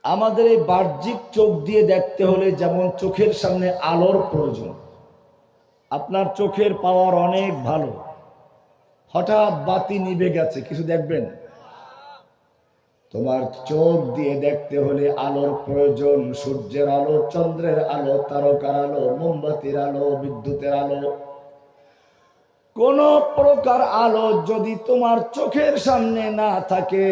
আমাদের এই বাহ্যিক চোখ দিয়ে দেখতে হলে যেমন চোখের সামনে আলোর প্রয়োজন। আপনার চোখের পাওয়ার অনেক ভালো, হঠাৎ বাতি নিভে গেছে, কিছু দেখবেন? তোমার চোখ দিয়ে দেখতে হলে আলোর প্রয়োজন। সূর্যের আলো, চন্দ্রের আলো, তারকার আলো, মোমবাতির আলো, বিদ্যুতের আলো, কোন প্রকার আলো যদি তোমার চোখের সামনে না থাকে,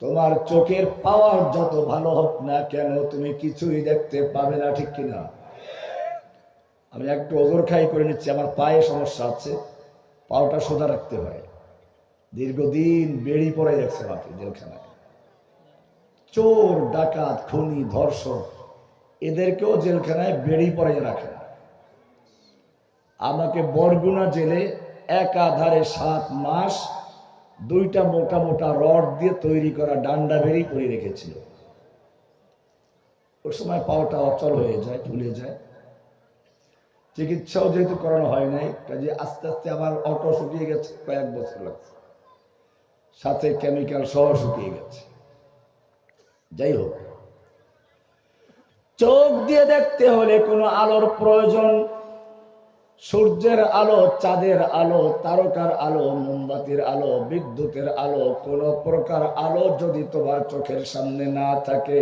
তোমার চোখের পাওয়ার যত ভালো হোক না কেন, তুমি কিছুই দেখতে পাবে না, ঠিক কিনা? আমি একটু ওজোর খাই করে নিচ্ছি, আমার পায়ে সমস্যা আছে, পাওটা সোজা রাখতে হয়। দীর্ঘদিন বেড়ি পড়ে যাচ্ছে মাকে জেলখানায়। চোর, ডাকাত, খুনি, ধর্ষক এদেরকেও জেলখানায় বেড়ি পড়ে রাখে। আমাকে বরগুনা জেলে একাধারে 7 মাস 2টা মোটা মোটা রড দিয়ে তৈরি করা ডান্ডা বেড়ি করে রেখেছিল। ওর সময় পাওটা অচল হয়ে যায়, ফুলে যায়। চিকিৎসাও যেহেতু করানো হয় নাই, কাজে আস্তে আস্তে আমার অটো শুকিয়ে গেছে, কয়েক বছর লাগছে, সাথে কেমিক্যাল সহ শুকিয়ে গেছে। যাই হোক, চোখ দিয়ে দেখতে হলে কোনো আলোর প্রয়োজন। সূর্যের আলো, চাঁদের আলো, তারকার আলো, মোমবাতির আলো, বিদ্যুতের আলো, কোন প্রকার আলো যদি তোমার চোখের সামনে না থাকে,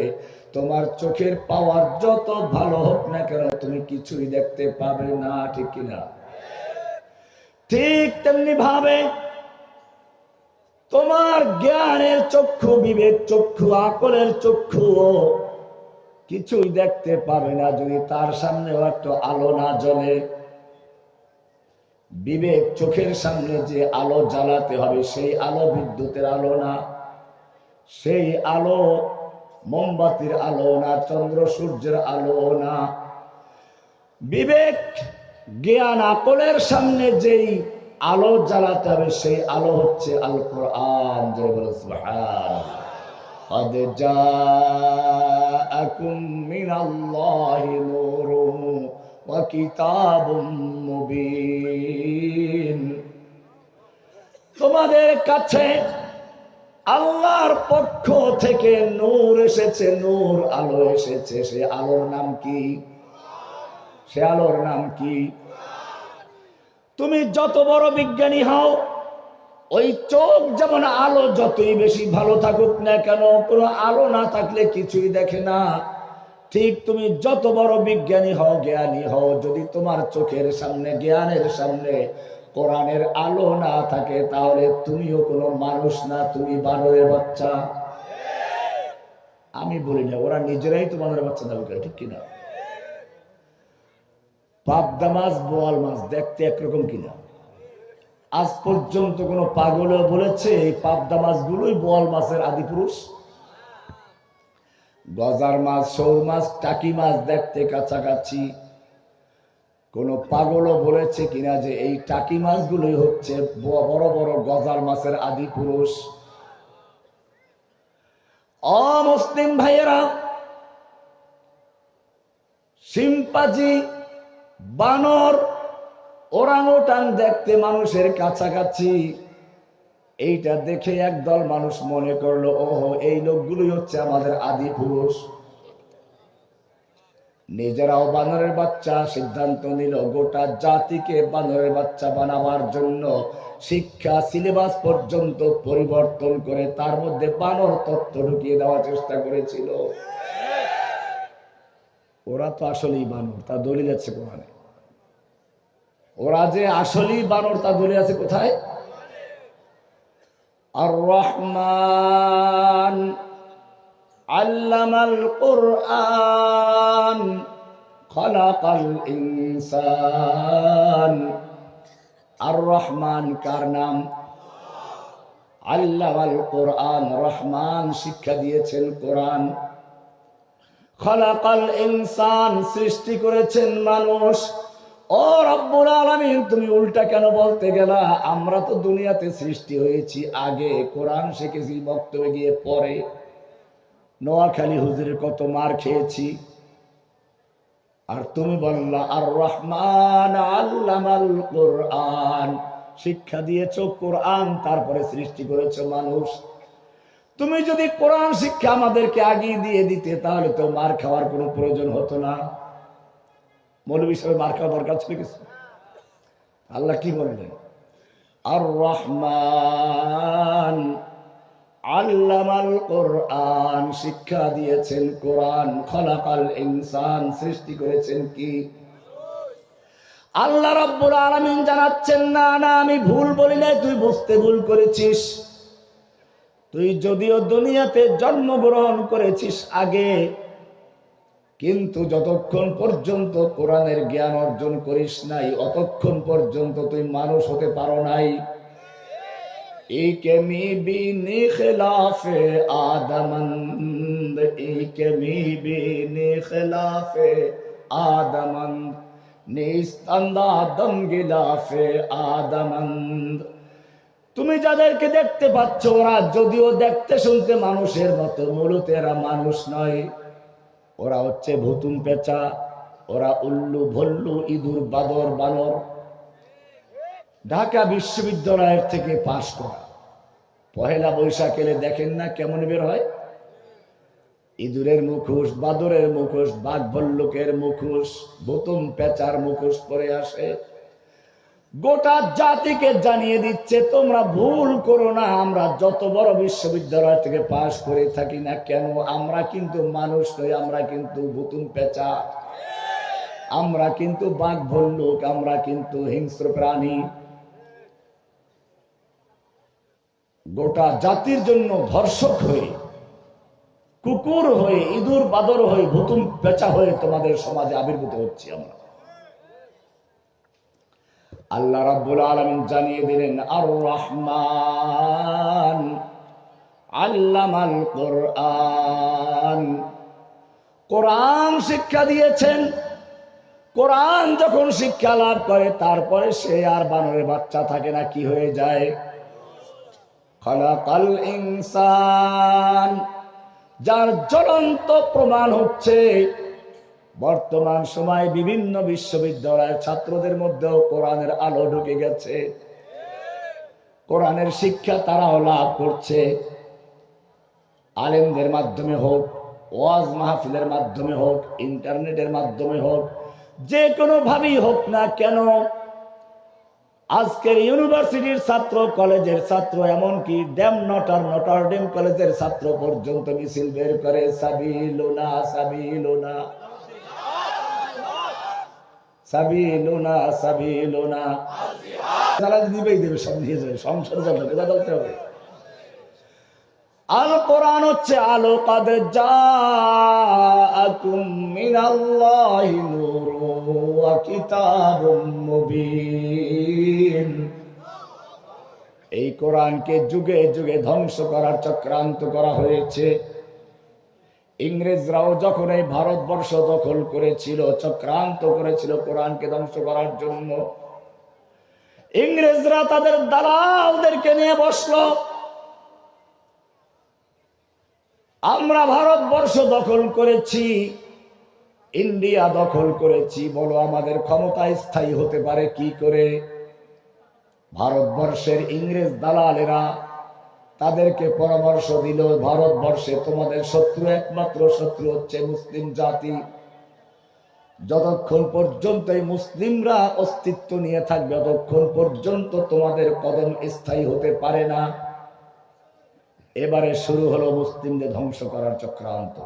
তোমার চোখের পাওয়ার যত ভালো হোক না কেন, তুমি কিছুই দেখতে পাবে না, ঠিক কিনা? ঠিক তেমনি ভাবে তোমার জ্ঞানের চক্ষু, বিবেক চক্ষু, আকলের চক্ষু কিছুই দেখতে পাবে না যদি তার সামনেও একটু আলো না জ্বলে। বিবেক চোখের সামনে যে আলো জ্বালাতে হবে, সেই আলো বিদ্যুতের আলো না, সেই আলো মোমবাতির আলো না, চন্দ্র সূর্যের আলো না। বিবেক, জ্ঞান, আকলের সামনে যেই আলো জ্বালাতে হবে, সেই আলো হচ্ছে আল কোরআন। জয় বলো সুবহানাল্লাহ। قد جاءكم من الله نور وكتاب مبين। তোমাদের কাছে আল্লাহর পক্ষ থেকে নূর এসেছে, নূর, আলো এসেছে। সে আলোর নাম কি? সে আলোর নাম কি? তুমি যত বড় বিজ্ঞানী হও, ওই চোখ যেমন আলো যতই বেশি ভালো থাকুক না কেন, কোনো আলো না থাকলে কিছুই দেখে না। ঠিক তুমি যত বড় বিজ্ঞানী হও, জ্ঞানী হও, যদি তোমার চোখের সামনে, জ্ঞানের সামনে কোরআনের আলো না থাকে, তাহলে তুমিও কোনো মানুষ না, তুমি বানরের বাচ্চা। আমি বলি না, ওরা নিজেরাই তো বানরের বাচ্চা দাবি করে, ঠিক কিনা? পাবদা মাছ, বোয়াল মাছ দেখতে একরকম কিনা? আজ পর্যন্ত কোন পাগলে বলেছে এই পাবদা মাছগুলোই বোয়াল মাছের আদি পুরুষ? গজার মাছ, শোল মাছ, টাকি মাছ দেখতে কাছাকাছি। কোন পাগলও বলেছে কিনা যে এই টাকি মাছগুলোই হচ্ছে বড় বড় গজার মাছের আদি পুরুষ? অমুসলিম ভাইয়েরা, শিম্পাজি, বানর, ওরাংওটাং দেখতে মানুষের কাছাকাছি। এইটা দেখে একদল মানুষ মনে করলো, ওহো, এই লোকগুলোই হচ্ছে আমাদের আদি পুরুষ। নিজেরাও বানরের বাচ্চা, সিদ্ধান্ত নিল গোটা জাতিকে বানরের বাচ্চা বানাবার জন্য শিক্ষা সিলেবাস পর্যন্ত পরিবর্তন করে তার মধ্যে বানর তত্ত্ব ঢুকিয়ে দেওয়ার চেষ্টা করেছিল। ওরা তো আসলেই বানর, তা দলিল আছে কোরআনে। ওরা যে আসলেই বানর তা দলিল আছে কোথায়? আর রহমান আল্লামাল কুরআন খালাকাল ইনসান। আর রহমান কার নাম? আল্লামাল কুরআন, রহমান শিক্ষা দিয়েছেন কোরআন। খালাকাল ইনসান, সৃষ্টি করেছেন মানুষ। ও রব্বুল আলামিন, তুমি উল্টা কেন বলতে গেলা? আমরা তো দুনিয়াতে সৃষ্টি হয়েছি আগে, কোরআন শিখেছি বক্তব্যে গিয়ে পরে। নোয়াখালী হুজুরের কত মার খেয়েছি, আর তুমি বললা আর রহমান আল্লামাল কুরআন, শিক্ষা দিয়েছ কোরআন, তারপরে সৃষ্টি করেছ মানুষ। তুমি যদি কোরআন শিক্ষা আমাদেরকে আগিয়ে দিয়ে দিতে তাহলে তো মার খাওয়ার কোনো প্রয়োজন হতো না। মৌলবী সাহেব মার খাওয়া দরকার ছিল কিছু? আল্লাহ কি বললেন? আর রহমান আল্লামাল কোরআন, শিক্ষা দিয়েছেন কোরআন। খলাকাল ইনসান, সৃষ্টি করেছেন কি? আল্লাহ রাব্বুল আলামিন জানাচ্ছেন, না না আমি ভুল বলি নাই, তুই বুঝতে ভুল করেছিস। তুই যদিও দুনিয়াতে জন্মগ্রহণ করেছিস আগে, কিন্তু যতক্ষণ পর্যন্ত কোরআনের জ্ঞান অর্জন করিস নাই অতক্ষণ পর্যন্ত তুই মানুষ হতে পারো নাই। ইকেমি বিনি খিলাফে আদমন্দ, ইকেমি বিনি খিলাফে আদমন্দ, নিস্তান্দাদম গিলাফে আদমন্দ। তুমি যাদেরকে দেখতে পাচ্ছ ওরা যদিও দেখতে শুনতে মানুষের মতো, মূলত এরা মানুষ নয়। ওরা হচ্ছে ভুতুম পেঁচা, ওরা উল্লু ভল্লু ইঁদুর বাদর বানর। ঢাকা বিশ্ববিদ্যালয়ের থেকে পাশ করা, পহেলা বৈশাখ এলে দেখেন না কেমন বের হয়? ইঁদুরের মুখোশ, বাদরের মুখোশ, বাঘ ভল্লুকের মুখোশ, ভুতুম পেঁচার মুখোশ পরে আসে। গোটা জাতিকে জানিয়ে দিচ্ছে তোমরা ভুল করো না। আমরা যত বড় বিশ্ববিদ্যালয় থেকে পাশ করে থাকি না কেন, আমরা কিন্তু মানুষ নই, আমরা কিন্তু ভুতুম পেঁচা, আমরা কিন্তু বাঘ ভল্লুক, আমরা কিন্তু হিংস্র প্রাণী। গোটা জাতির জন্য ধর্ষক হয়ে, কুকুর হয়ে, ইঁদুর বাদর হয়ে, ভুতুম পেঁচা হয়ে তোমাদের সমাজে আবির্ভূত হচ্ছি আমরা। আল্লাহ রাব্বুল আলামিন জানিয়ে দিলেন, আর রহমান আল্লামাল কোরআন, কোরআন শিক্ষা দিয়েছেন। কোরআন যখন শিক্ষা লাভ করে তারপরে সে আর বানরের বাচ্চা থাকে না, কি হয়ে যায়? খলাকাল ইনসান। যার জ্বলন্ত প্রমাণ হচ্ছে বর্তমান সময়ে বিভিন্ন বিশ্ববিদ্যালয়ের ছাত্রদের মধ্যেও কোরআনের আলো ঢুকে গেছে। কোরআনের শিক্ষা তারাও লাভ করছে, আলেমদের মাধ্যমে হোক, ওয়াজ মাহফিলের মাধ্যমে হোক, ইন্টারনেটের মাধ্যমে হোক, যে কোনো ভাবেই হোক না কেন। আজকের ইউনিভার্সিটির ছাত্র, কলেজের ছাত্র, এমনকি নটরডেম কলেজের ছাত্র পর্যন্ত মিছিল বের করে সাবিলুনা সাবিলুনা সাবিলুনা সাবিলুনা। তারা দিবেই দেবে, সব নিয়ে যাবে, সংসার চলতে হবে। আল কোরআন হচ্ছে আলো। কাদ জাআকুম মিনাল্লাহি নূরুন ওয়া কিতাবুম মুবিন। এই কোরআনকে যুগে যুগে ধ্বংস করার চক্রান্ত করা হয়েছে। ইংরেজরাও যখন এই ভারতবর্ষ দখল করেছিল, চক্রান্ত করেছিল কোরআনকে ধ্বংস করার জন্য। ইংরেজরা তাদের দালালদেরকে নিয়ে বসলো। আমরা ভারতবর্ষ দখল করেছি, ইন্ডিয়া দখল করেছি, বলো আমাদের ক্ষমতা স্থায়ী হতে পারে কি করে? ভারতবর্ষের ইংরেজ দালালেরা তাদেরকে পরামর্শ দিল, ভারতবর্ষে তোমাদের শত্রু, একমাত্র শত্রু হচ্ছে মুসলিম জাতি। যতক্ষণ পর্যন্ত এই মুসলিমরা অস্তিত্ব নিয়ে থাকবে ততক্ষণ পর্যন্ত তোমাদের কদম স্থায়ী হতে পারে না। এবারে শুরু হলো মুসলিমদের ধ্বংস করার চক্রান্ত।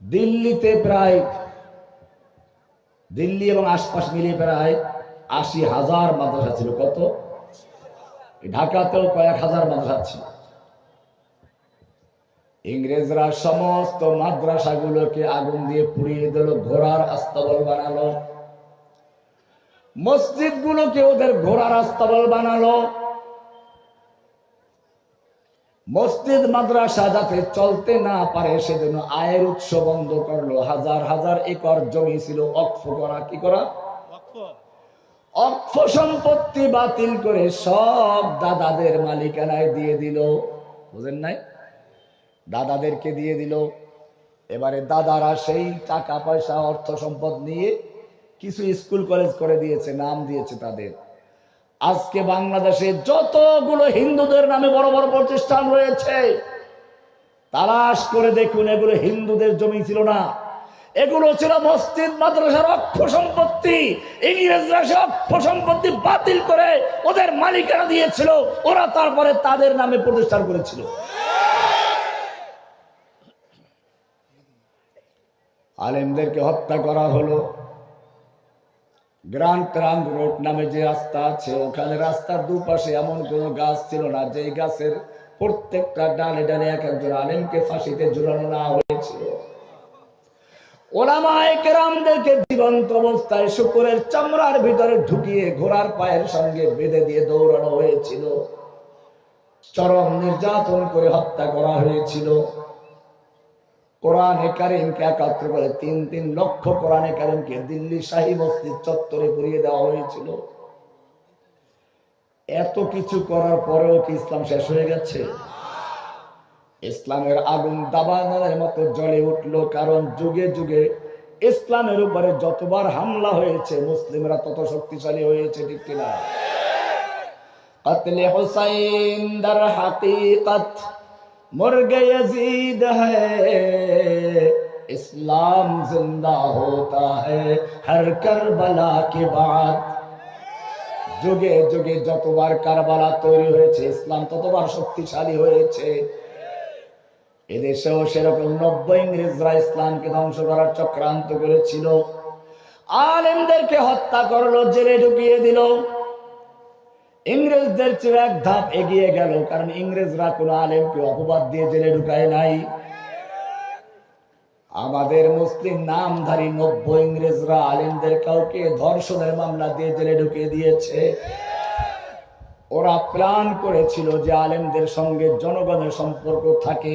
দিল্লিতে প্রায়, দিল্লি এবং আশপাশ মিলিয়ে প্রায় ৮০,০০০ মাদ্রাসা ছিল। কত? ঢাকাতেও কয়েক হাজার মাদ্রাসা ছিল। ইংরেজরা সমস্ত মাদ্রাসাগুলোকে আগুন দিয়ে পুড়িয়ে দিল, ঘোড়ার আস্তাবল বানালো। মসজিদ গুলোকে ওদের ঘোড়ার আস্তাবল বানালো। মসজিদ মাদ্রাসা যাতে চলতে না পারে সেজন্য আয়ের উৎস বন্ধ করলো। হাজার হাজার একর জমি ছিল অক্ফ করা। কি করা? অক্ফ সম্পত্তি বাতিল করে সব দাদাদের মালিকানায় দিয়ে দিল। বুঝেন নাই? দাদাদেরকে দিয়ে দিল। এবারে দাদারা সেই টাকা পয়সা অর্থ সম্পদ নিয়ে কিছু স্কুল কলেজ করে দিয়েছে, নাম দিয়েছে তাদের। আজকে বাংলাদেশে যতগুলো হিন্দুদের নামে বড় বড় প্রতিষ্ঠান রয়েছে, তালাশ করে দেখুন, এগুলো হিন্দুদের জমি ছিল না, এগুলো ছিল মসজিদ মাদ্রাসার অক্ষ সম্পত্তি। ইংরেজরা সে অক্ষ সম্পত্তি বাতিল করে ওদের মালিকানা দিয়েছিল, ওরা তারপরে তাদের নামে প্রতিষ্ঠান করেছিল। আলেমদেরকে হত্যা করা হলো। গ্র্যান্ড ট্রাঙ্ক রোড নামে যে রাস্তা আছে, ওখানে রাস্তার দুপাশে এমন কোনো গাছ ছিল না যে গাছের প্রত্যেকটা ডালে ডালে এক একজন আলেমকে ফাঁসিতে ঝুলানো না হয়েছিল। ওলামায়ে কেরামদেরকে জীবন্ত অবস্থায় শুকরের চামড়ার ভিতরে ঢুকিয়ে ঘোড়ার পায়ের সঙ্গে বেঁধে দিয়ে দৌড়ানো হয়েছিল, চরম নির্যাতন করে হত্যা করা হয়েছিল। কোরআনে কারিমকে একাত্র করে ৩ লক্ষ কোরআনে কারিমকে দিল্লি শাহী মসজিদ চত্বরে পুড়িয়ে দেওয়া হয়েছিল। এত কিছু করার পরেও কি ইসলাম শেষ হয়ে গেছে? ইসলামের আগুন দাবানলের মতো জ্বলে উঠলো, কারণ যুগে যুগে ইসলামের উপরে যতবার হামলা হয়েছে মুসলিমরা তত শক্তিশালী হয়েছে, ঠিক কিনা? কতলে হুসাইন দর হাকিকত মুর্গে यजीद है, इस्लाम जिंदा होता है हर करबला के बाद। যুগে যুগে যতবার কারবালা তৈরি হয়েছে ইসলাম ততবার শক্তিশালী হয়েছে। এদেশেও সেরকম 90 ইংরেজরা ইসলামকে ধ্বংস করার চক্রান্ত করেছিল, আলেমদেরকে হত্যা করলো, জেলে ঢুকিয়ে দিল। ইংরেজদের চেয়ে এক ধাপ এগিয়ে গেল, কারণ ইংরেজরা কোন আলেমকে অপবাদ দিয়ে জেলে ঢুকায় নাই। আমাদের মুসলিম নামধারী 90 ইংরেজরা আলেমদের কাউকে ধর্ষণের মামলা দিয়ে জেলে ঢুকিয়ে দিয়েছে। ওরা প্ল্যান করেছিল যে আলেমদের সঙ্গে জনগণের সম্পর্ক থাকে,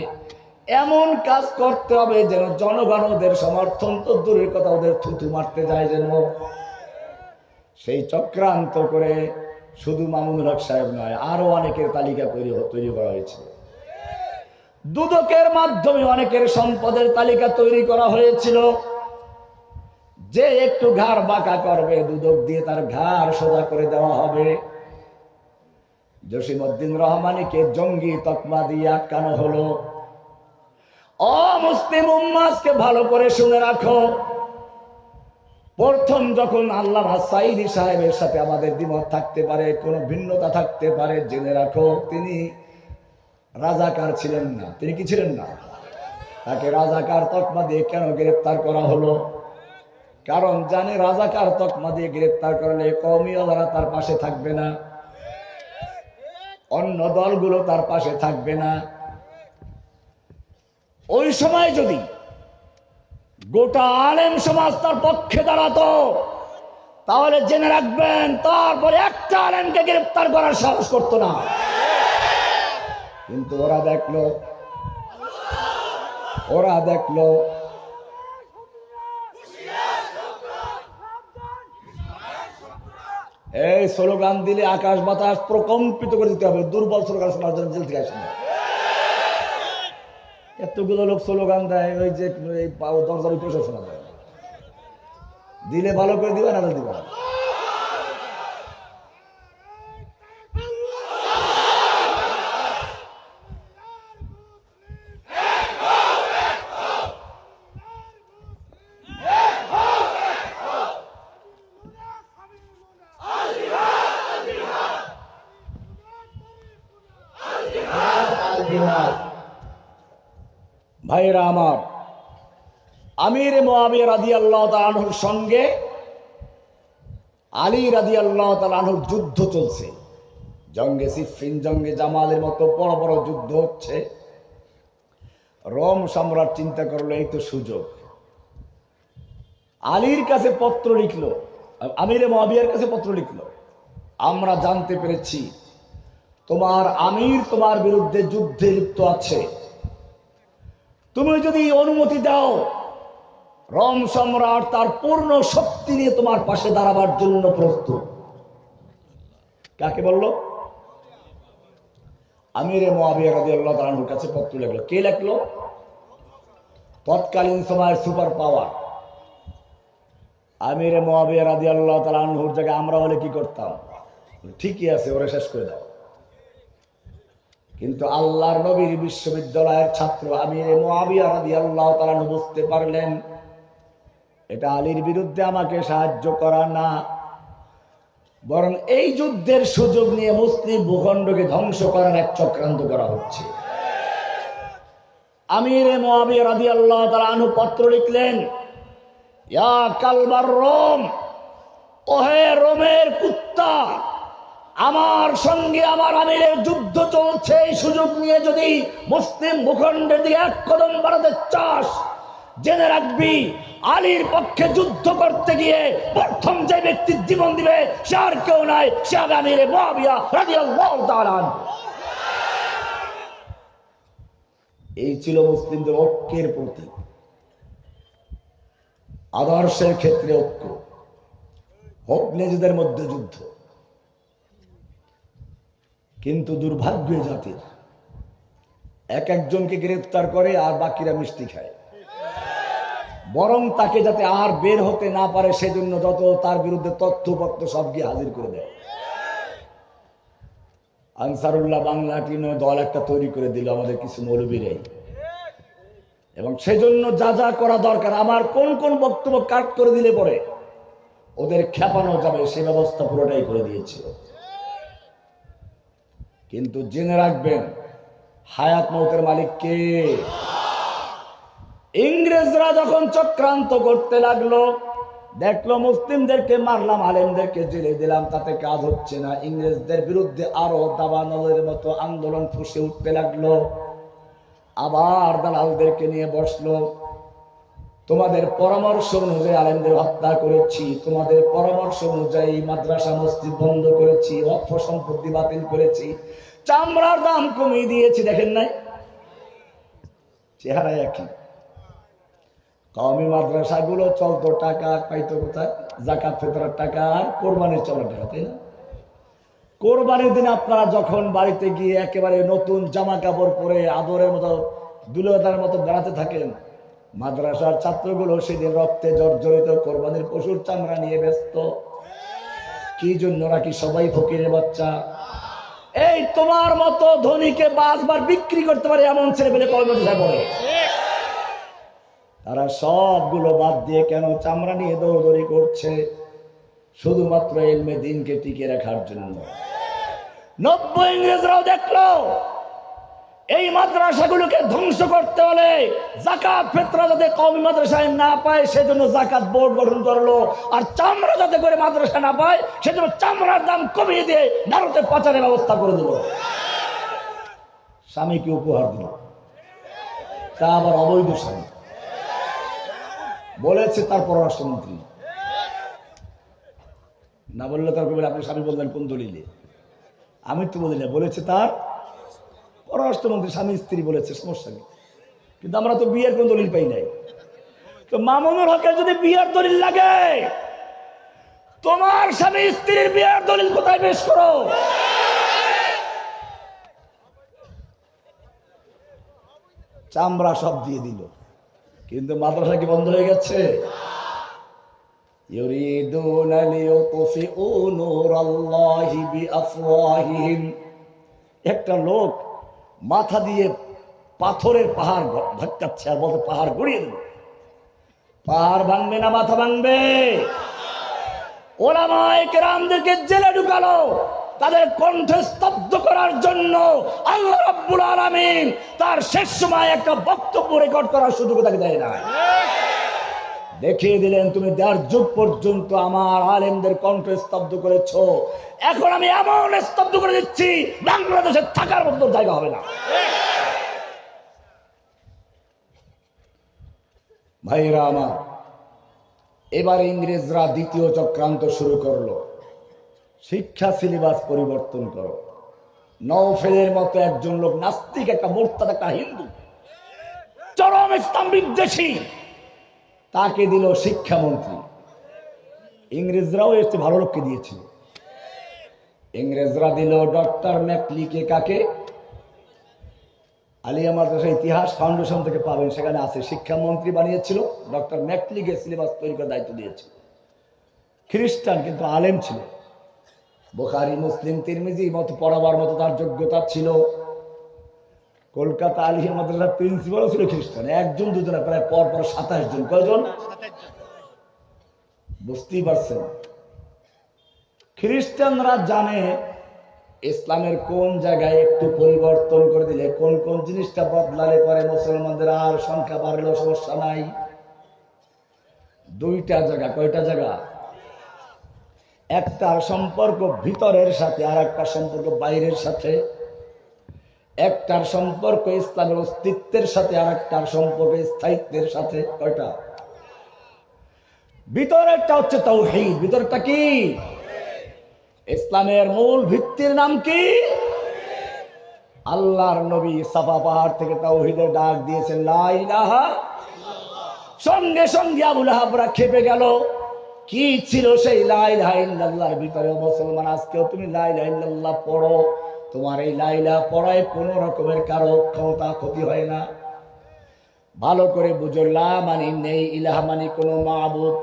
এমন কাজ করতে হবে যেন জনগণ ওদের সমর্থন তো দূরের কথা ওদের থুতু মারতে যায় যেন। সেই চক্রান্ত করে শুধু মামুনুল হক সাহেব নয়, আরো অনেকের তালিকা তৈরি করা হয়েছে। দুদকের মাধ্যমে অনেকের সম্পদের তালিকা তৈরি করা হয়েছিল। যে একটু ঘাড় বাঁকা করবে দুদক দিয়ে তার ঘাড় সোজা করে দেওয়া হবে। জসিমউদ্দিন রহমানীকে জঙ্গি তকমা দিয়ে আটকানো হলো। মুসলিম উম্মাহকে ভালো করে শুনে রাখো, প্রথম যখন আল্লামা সাঈদী সাহেবের সাথে আমাদের দ্বিমত থাকতে পারে, কোনো ভিন্নতা থাকতে পারে, জেনে রাখো তিনি রাজাকার ছিলেন না। তিনি কি ছিলেন না? তাকে রাজাকার তকমা দিয়ে কেন গ্রেফতার করা হলো? কারণ জানে রাজাকার তকমা দিয়ে গ্রেফতার করলে কওমিওয়ালারা তার পাশে থাকবে না, অন্য দলগুলো তার পাশে থাকবে না। ওই সময় যদি গোটা আলেম সমাজ তার পক্ষে দাঁড়াতো, তাহলে জেনে রাখবেন তারপরে একটা আলেমকে গ্রেফতার করার সাহস করতো না। কিন্তু ওরা দেখলো এই স্লোগান দিলে আকাশ বাতাস প্রকম্পিত করে দিতে হবে। দুর্বল স্লোগান শোনার জন্য জেল থেকে আসে না। এতগুলো লোক স্লোগান দেয়, ওই যে দরজার উপরে শোনা যায়, দিলে ভালো করে দিবে, না দিবে না। ভাইরা আমার, আমির মুআবিয়া রাদিয়াল্লাহু তাআলা আনহুর সঙ্গে আলী রাদিয়াল্লাহু তাআলা আনহুর যুদ্ধ চলছে। জঙ্গে সিফফিন, জঙ্গে জামালের মতো বড় বড় যুদ্ধ হচ্ছে। রোম সম্রাট চিন্তা করলো এই তো সুযোগ, আলীর কাছে পত্র লিখলো, আমির মুআবিয়ার কাছে পত্র লিখলো, আমরা জানতে পেরেছি তোমার আমির তোমার বিরুদ্ধে যুদ্ধে লিপ্ত আছে, তুমি যদি অনুমতি দাও রোম সম্রাট তার পূর্ণ শক্তি নিয়ে তোমার পাশে দাঁড়াবার জন্য প্রস্তুত। কাকে বলল? আমির মুআবিয়া রাদিয়াল্লাহু তাআলা আনহুর কাছে পত্র লিখলো। কে লিখলো? তৎকালীন সময়ের সুপার পাওয়ার আমির মুআবিয়া রাদিয়াল্লাহু তাআলা আনহুর জায়গায় আমরা হলে কি করতাম? ঠিকই আছে, ওরা শেষ করে দাও। কিন্তু আল্লাহর নবীর বিশ্ববিদ্যালয়ের ছাত্র আমির মুআবিয়া রাদিয়াল্লাহু তাআলা বুঝতে পারলেন এটা আলীর বিরুদ্ধে আমাকে সাহায্য করা না, বরং এই যুদ্ধের সুযোগ নিয়ে মুসলিম ভূখণ্ডকে ধ্বংস করার এক চক্রান্ত করা হচ্ছে। আমির মুআবিয়া রাদিয়াল্লাহু তাআলা আনহু পত্র লিখলেন, ইয়া কালবার রোম, ওহে রোমের কুত্তা, আমার সঙ্গে আমার আমিরের যুদ্ধ চলছে, এই সুযোগ নিয়ে যদি মুসলিম ভূখণ্ডের দিকে এক কদম বাড়াতে চাস, জেনে রাখবি আলীর পক্ষে যুদ্ধ করতে গিয়ে প্রথম যে ব্যক্তির জীবন দিবে সে আর কেউ নাই, সে হবে আমির মুআবিয়া রাদিয়াল্লাহু তাআলা। এই ছিল মুসলিমদের ঐক্যের প্রতীক, আদর্শের ক্ষেত্রে ঐক্য, হোক নিজেদের মধ্যে যুদ্ধ। কিন্তু দুর্ভাগ্য জাতির, এক একজনকে গ্রেফতার করে আর বাকিরা মিষ্টি খায়, বরং তাকে যাতে আর বের হতে না পারে সেজন্য যত তার বিরুদ্ধে তথ্যপত্র সব গিয়ে হাজির করে দেয়। আনসারুল্লাহ বাংলা টিনো দল একটা তৈরি করে দিল আমাদের কিছু মৌলবীরাই, এবং সেজন্য যা যা করা দরকার, আমার কোন কোন বক্তব্য কাট করে দিলে পরে ওদের খেপানো যাবে সে ব্যবস্থা পুরোটাই করে দিয়েছিল। কিন্তু জেনে রাখবেন হায়াত মৌতের মালিক কে? ইংরেজরা যখন চক্রান্ত করতে লাগলো, দেখলো মুসলিমদেরকে মারলাম, আলেমদেরকে জেলে দিলাম, তাতে কাজ হচ্ছে না, ইংরেজদের বিরুদ্ধে আরো দাবানলের মতো আন্দোলন ফুসে উঠতে লাগলো। আবার দালালদেরকে নিয়ে বসলো, তোমাদের পরামর্শ অনুযায়ী আলেমদের হত্যা করেছি, তোমাদের পরামর্শ অনুযায়ী মাদ্রাসা মসজিদ বন্ধ করেছি, অর্থ সম্পত্তি বাতিল করেছি, চামড়ার দাম কমিয়ে দিয়েছি। দেখেন নাই চেহারা একই। কওমি মাদ্রাসাগুলো চলতো, টাকা পাইতো কোথায়? যাকাত ফিতরার টাকা আর কোরবানির চাউলের টাকা, তাই না? কোরবানির দিন আপনারা যখন বাড়িতে গিয়ে একেবারে নতুন জামা কাপড় পরে আদরের মতো দুলদার মতো বেড়াতে থাকেন, মাদ্রাসার ছাত্রগুলো সেদিন রক্তে জর্জরিত কোরবানির পশুর চামড়া নিয়ে ব্যস্ত। কি জন্য? নাকি সবাই ফকিরের বাচ্চা? এই তোমার মতো ধনীকে বাসবার বিক্রি করতে পারে এমন ছেলে পেলে কবে পড়ে? তারা সবগুলো বাদ দিয়ে কেন চামড়া নিয়ে দৌড়দৌড়ি করছে? শুধুমাত্র ইলমে দ্বীনকে টিকে রাখার জন্য। 90 ইংরেজরাও দেখলো এই মাদ্রাসাগুলোকে ধ্বংস করতে হলে যাকাত ফিতরা যাতে কওমি মাদ্রাসায় না পায় সেজন্য যাকাত বোর্ড গঠন করলো, আর চামড়া যাতে করে মাদ্রাসা না পায় সেজন্য চামড়ার দাম কমিয়ে দিয়ে ভারতে পাচারের ব্যবস্থা করে দিল। স্বামীকে উপহার দিল, তা আবার অবৈধ স্বামী। বলেছে তার পররাষ্ট্রমন্ত্রী, না বললে তার কবি আপনি স্বামী বললেন কোন দলিলে? আমি তো বলি না, বলেছে তার পররাষ্ট্রমন্ত্রী। স্বামী স্ত্রী বলেছে, সমস্যা নেই। কিন্তু আমরা তো বিয়ের কোন দলিল পাই নাই। তো মামুনুল হকের যদি বিয়ের দলিল লাগে, তোমার স্বামী স্ত্রীর বিয়ের দলিল কোথায় পেশ করো? চামড়া সব দিয়ে দিল, কিন্তু মাদ্রাসা কি বন্ধ হয়ে গেছে? ইউরিদুনা লিইউতফিউ নূরাল্লাহি বিআফওয়াহিহিম। একটা লোক মাথা দিয়ে পাথরের পাহাড় ধাক্কাচ্ছে আর বলতে পাহাড় গড়িয়ে দেবে। পাহাড় ভাঙবে না মাথা ভাঙবে? ওলামায়ে কেরামদেরকে জেলে ঢুকালো তাদের কণ্ঠ স্তব্ধ করার জন্য। আল্লাহ রাব্বুল আলামিন তার শেষ সময় একটা বক্তব্য রেকর্ড করার সুযোগ তাকে দেয় না। দেখিয়ে দিলেন, তুমি 1.5 যুগ পর্যন্ত আমার আলেমদের কণ্ঠ স্তব্ধ করেছো, এখন আমি এমন স্তব্ধ করে দিচ্ছি বাংলাদেশে থাকার মতো জায়গা হবে না। ভাইরা আমার, এবার ইংরেজরা দ্বিতীয় চক্রান্ত শুরু করলো, শিক্ষা সিলেবাস পরিবর্তন করো। নওফেলের মতো একজন লোক, নাস্তিক, একটা মোরতাদ, একটা হিন্দু, চরম ইসলাম বিদ্বেষী, তাকে দিল শিক্ষামন্ত্রী। ইংরেজরাও এসে ভালো লোককে দিয়েছিল। ইংরেজরা দিল ডক্টর ম্যাকলিকে। কাকে? আলিয়া মাদ্রাসা ইতিহাস ফাউন্ডেশন থেকে পাবেন, সেখানে আছে। শিক্ষামন্ত্রী বানিয়েছিল ডক্টর ম্যাকলিকে, সিলেবাস তৈরি করার দায়িত্ব দিয়েছিল। খ্রিস্টান কিন্তু আলেম ছিল। বুখারী, মুসলিম, তিরমিজি মতো পড়াবার মতো তার যোগ্যতা ছিল। কলকাতা আলিয়া মাদ্রাসার প্রিন্সিপাল ছিল খ্রিস্টান, একজন দুজনে প্রায় পরপর 27 জন। কয়জন? বুঝতেই পারছেন। খ্রিস্টানরা জানে ইসলামের কোন জায়গায় একটু পরিবর্তন করে দিলে, কোন কোন জিনিসটা বদলালে পরে মুসলমানদের আর সংখ্যা বাড়লেও সমস্যা নাই। দুইটা জায়গা। কয়টা জায়গা? একটার সম্পর্ক ভিতরের সাথে, আর একটা সম্পর্ক বাইরের সাথে। একটার সম্পর্ক ইসলামের অস্তিত্বের সাথে, আর একটার সম্পর্ক স্থায়িত্বের সাথে। কয়টা? ভিতরেরটা হচ্ছে তাওহীদ। ভিতরটা কি? ইসলামের মূল ভিত্তির নাম কি? আল্লাহর নবী সাফা পাহাড় থেকে তাওহীদের ডাক দিয়েছেন, লা ইলাহা। সঙ্গে সঙ্গে আবু লাহাবরা খেপে গেল। কি ছিল সেই লা ইলাহা ইল্লাল্লাহর ভিতরে? মুসলমান, আজকেও তুমি লা ইলাহা ইল্লাল্লাহ পড়ো, তোমার এই লা ইলাহা পড়ায় কোনো রকমের কারো ক্ষমতা ক্ষতি হয় না। ভালো করে বুঝো, লা মানে নেই, ইলাহা মানে কোনো মাবুদ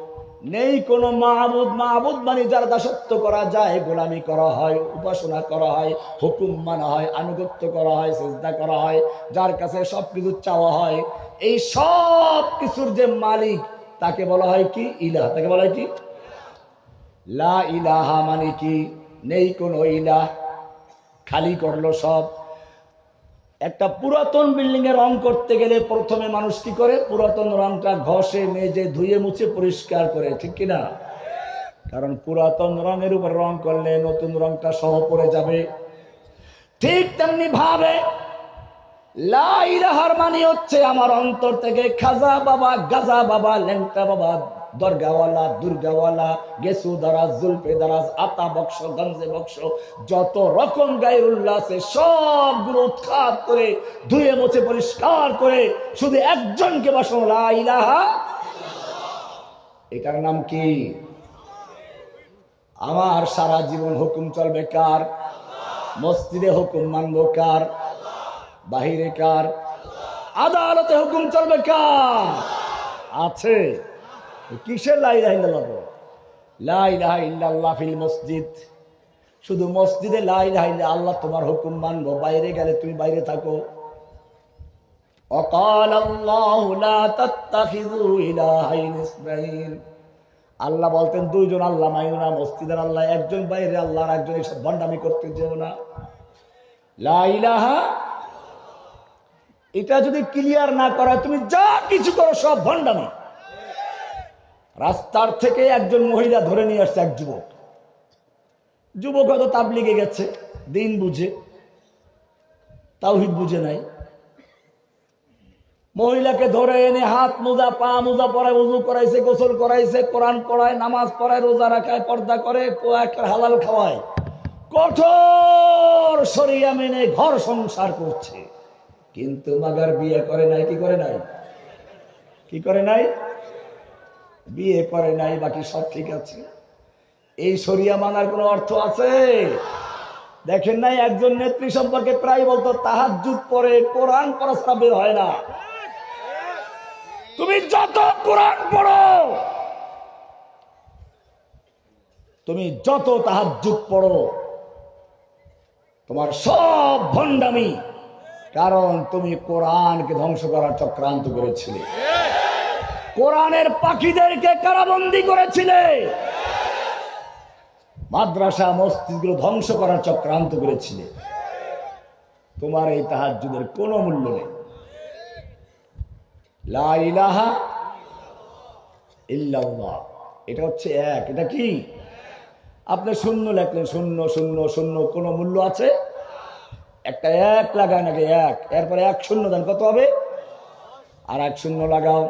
নেই। কোনো মাবুদ, মাবুদ মানে যার দাসত্ব করা যায়, গোলামি করা হয়, উপাসনা করা হয়, হুকুম মানা হয়, আনুগত্য করা হয়, সিজদা করা হয়, যার কাছে সবকিছু চাওয়া হয়, এই সব কিছুর যে মালিক তাকে বলা হয় কি? ইলাহ। তাকে বলা হয় কি? লা ইলাহা মানে কি? নেই কোনো ইলাহ, খালি করলো সব। একটা পুরাতন বিল্ডিং এর রং করতে গেলে প্রথমে মানুষ কি করে? পুরাতন রংটা ঘষে মেজে ধুয়ে মুছে পরিষ্কার করে, ঠিক কিনা? কারণ পুরাতন রঙের উপর রং করলে নতুন রংটা সহ পড়ে যাবে। ঠিক তেমনি ভাবে লা ইলাহার মানে হচ্ছে আমার অন্তর থেকে খাজা বাবা, গাজা বাবা, লেংটা বাবা, দরগাওয়ালা, দুর্গাওয়ালা, গেসু দারাজ, জুলফে দারাজ, আতা বক্স, গঞ্জে বক্স, যত রকম গায়রুল্লাহ আছে সবগুলো উৎখাত করে ধুয়ে মুছে পরিষ্কার করে শুধু একজনকে বসানো, লা ইলাহা। এটার নাম কি? আমার সারা জীবন হুকুম চলবে কার? মসজিদে হুকুম মানবো কার? বাহিরে কার? আদালতে হুকুম চলবে কার? আছে। কিসের লা ইলাহা ইল্লাল্লাহ? লা ইলাহা ইল্লাল্লাহ ফিল মসজিদ। শুধু মসজিদে লা ইলাহা ইল্লাল্লাহ, আল্লাহ তোমার হুকুম মানবো, বাইরে গেলে তুমি বাইরে থাকো। ওয়াকাল আল্লাহু লা তাত্তাখিযু ইলাহাইন ইসনাইন। আল্লাহ বলতেন দুইজন আল্লাহ মাইনো না, মসজিদের আল্লাহ একজন, বাইরে আল্লাহ আর একজন, এসব ভণ্ডামি করতে যেও না। লা ইলাহা, এটা যদি ক্লিয়ার না করা, তুমি যা কিছু করো সব ভণ্ডামি। রাস্তার থেকে একজন মহিলা ধরে নিয়ে আসছে এক যুবক। যুবক হয়তো তাবলিগে গেছে, দিন বুঝে, তাওহীদ বুঝে নাই। মহিলাকে ধরে এনে হাত মোজা, পা মোজা পরায়, ওযু করাইছে, গোসল করাইছে, কোরআন পড়ায়, নামাজ পড়ায়, রোজা রাখায়, পর্দা করে, একটা হালাল খাওয়ায়, কঠোর শরিয়া মেনে ঘর সংসার করছে। কিন্তু মাগার বিয়ে করে নাই। কি করে নাই? কি করে নাই? বিয়ে করে নাই, বাকি সব ঠিক আছে। এই শরিয়া মানার কোনো অর্থ আছে? দেখেন নাই, একজন নেত্রী সম্পর্কে প্রায় বলতো তাহাজ্জুদ পড়ে, কোরআন পড়া ছাড়া বের হয় না। তুমি যত কোরআন পড়ো, তুমি যত তাহাজ্জুদ পড়ো, তোমার সব ভণ্ডামি। কারণ তুমি কোরআনকে ধ্বংস করার চক্রান্ত করেছিলে, কোরআনের পাখিদেরকে কারাবন্দী করেছিলে, মাদ্রাসা মসজিদগুলো ধ্বংস করার চক্রান্ত করেছিলে। তোমার এই তাহাজ্জুদের কোনো মূল্য নেই। লা ইলাহা ইল্লাল্লাহ, এটা হচ্ছে এক। এটা কি? আপনি শূন্য লেখলেন, শূন্য শূন্য শূন্য, কোনো মূল্য আছে? একটা এক লাগায় নাকি? এক, এরপরে এক শূন্য দেন, কত হবে? আর এক শূন্য লাগাও,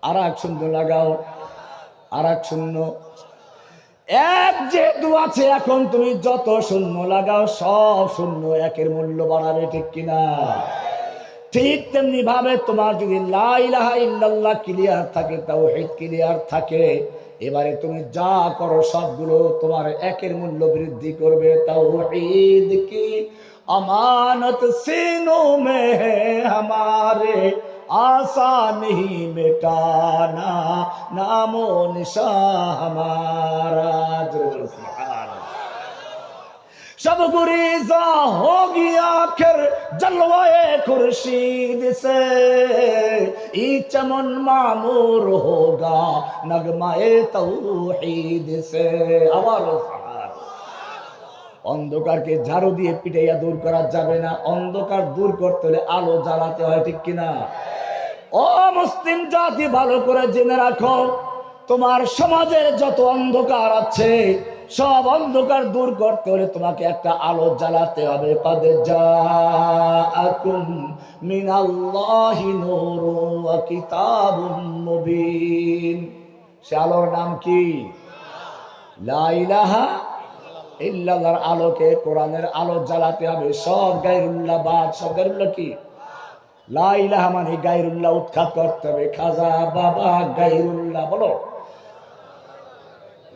আর এক শূন্য লাগাও, আর এক শূন্য। এক যেহেতু আছে, এখন তুমি যত শূন্য লাগাও সব শূন্য, একের মূল্য বাড়াবে, ঠিক কিনা? ঠিক তেমনি ভাবে তোমার যদি লা ইলাহা ইল্লাল্লাহ ক্লিয়ার থাকে, তাওহীদ ক্লিয়ার থাকে, এবারে তুমি যা করো সবগুলো তোমার একের মূল্য বৃদ্ধি করবে। তাওহীদ কি আমানত सीनों में है हमारे, आसा नहीं मिटाना नामो निशान हमारा। सब गुरीजा होगी आखिर जलवाए खुर्शीद से, ई चमन मामूर होगा नगमाए तौहीद से। আবার অন্ধকারকে ঝাড়ু দিয়ে পিটাইয়া দূর করা যাবে না, অন্ধকার দূর করতে হলে আলো জ্বালাতে হয়, ঠিক কিনা? ও মুসলিম জাতি, ভালো করে জেনে রাখো, তোমার সমাজের যত অন্ধকার আছে সব অন্ধকার দূর করতে হলে তোমাকে একটা আলো জ্বালাতে হবে। قد جاءكم من الله نور وكتاب مبين। সে আলোর নাম কি? লা ইলাহা ইল্লাল্লাহর আলোকে, কোরআনের আলো জ্বালাতে হবে। সব গায়রুল্লাহ বাদ, সব গায়রুল্লাহ কি? লা ইলাহা মানে গায়রুল্লাহ উৎখাত করতে হবে। খাজা বাবা গায়রুল্লাহ, বলো।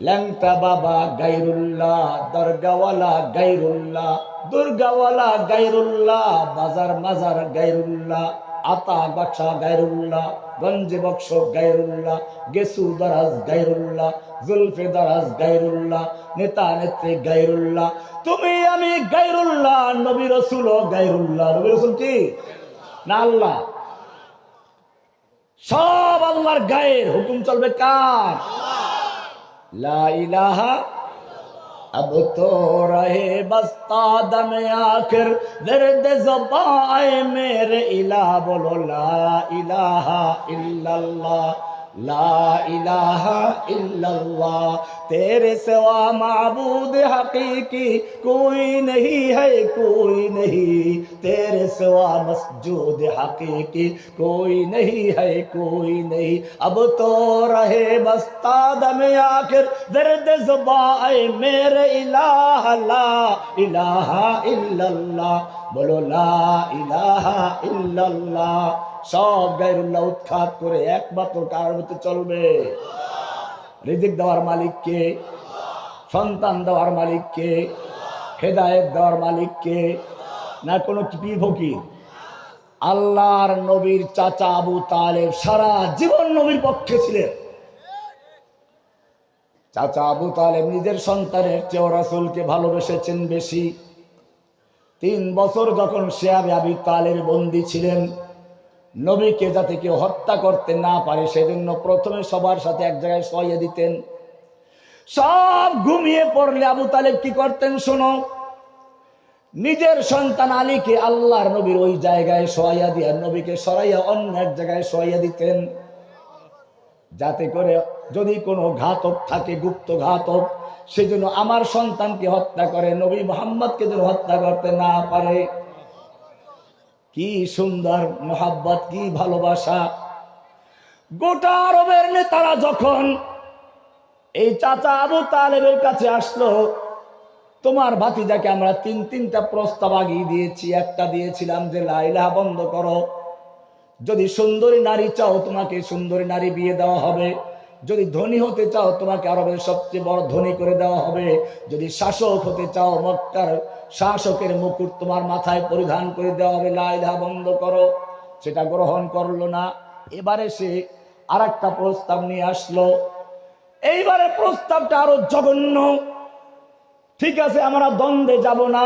ল্যাংটা বাবা গায়রুল্লাহ, দরগাওয়ালা গায়রুল্লাহ, দুর্গাওয়ালা গায়রুল্লাহ, বাজার মাজার গায়রুল্লাহ, আতা বাছা গায়রুল্লাহ, গঞ্জে বক্স গায়রুল্লাহ, গেসু দারাজ গায়রুল্লাহ, জুলফে দারাজ গায়রুল্লাহ, নেতা নেত্রী গায়রুল্লাহ। তুমি আমি গায়রুল্লাহ, নবী রাসূল গায়রুল্লাহ। নবী রাসূল কি না আল্লাহ? সব আল্লাহর গায়ের, হুকুম চলবে কার? লা ইলাহা। अब तो रहे बस्ता दम आखिर दर्द ज़बाए मेरे इलाह, बोलो ला इलाहा इल्लल्लाह, ला इलाहा इल्लल्लाह। तेरे सिवा माबूद हकीकी कोई नहीं है, कोई नहीं, तेरे सिवा मस्जूद हकीकी कोई नहीं है, कोई नहीं। अब तो रहे बस्ता दम आखिर दर्द ज़बाए मेरे इलाह, ला इलाहा इल्लल्लाह, बोलो ला इलाहा इल्लल्लाह। সব গায়রুল্লাহ উৎখাত করে একমাত্র কার মতো চলবে? রিজিক দেওয়ার মালিক কে? সন্তান দেওয়ার মালিক কে? হেদায়েত দেওয়ার মালিক কে? না কোনো পীর ফকির? আল্লাহর নবীর চাচা আবু তালেব সারা জীবন নবীর পক্ষে ছিলেন। চাচা আবু তালেব নিজের সন্তানের চেয়ে রাসূলকে ভালোবেসেছেন বেশি। 3 বছর যখন সে আবু তালেব বন্দী ছিলেন, নবীকে যাতে কেউ হত্যা করতে না পারে সেজন্য প্রথমে সবার সাথে এক জায়গায় শোয়াইয়া দিতেন। সব ঘুমিয়ে পড়লে আবু তালেব কি করতেন শোনো, নিজের সন্তান আলীকে আল্লাহর নবীর ওই জায়গায় শোয়াইয়া দিয়ে নবীকে সরাইয়া অন্য এক জায়গায় শোয়াইয়া দিতেন, যাতে করে যদি কোনো ঘাতক থাকে, গুপ্ত ঘাতক, সেজন্য আমার সন্তানকে হত্যা করে নবী মুহাম্মদকে যেন হত্যা করতে না পারে। কি সুন্দর মোহাব্বত, কি ভালোবাসা। গোটা আরবের নেতারা যখন এই চাচা আবু তালেবের কাছে আসলো, তোমার ভাতিজাকে আমরা 3টা প্রস্তাব আগিয়ে দিয়েছি। একটা দিয়েছিলাম যে লা ইলাহা বন্ধ করো, যদি সুন্দরী নারী চাও তোমাকে সুন্দরী নারী বিয়ে দেওয়া হবে, যদি ধনী হতে চাও তোমাকে আরবের সবচেয়ে বড় ধনী করে দেওয়া হবে, যদি শাসক হতে চাও মক্কার শাসকের মুকুট তোমার মাথায় পরিধান করে দেওয়া হবে, লা ইলাহা বন্ধ করো। সেটা গ্রহণ করলো না। এবারে সে আরেকটা প্রস্তাব নিয়ে আসলো। এইবারে প্রস্তাবটা আরো জঘন্য। ঠিক আছে, আমরা দ্বন্দ্বে যাব না,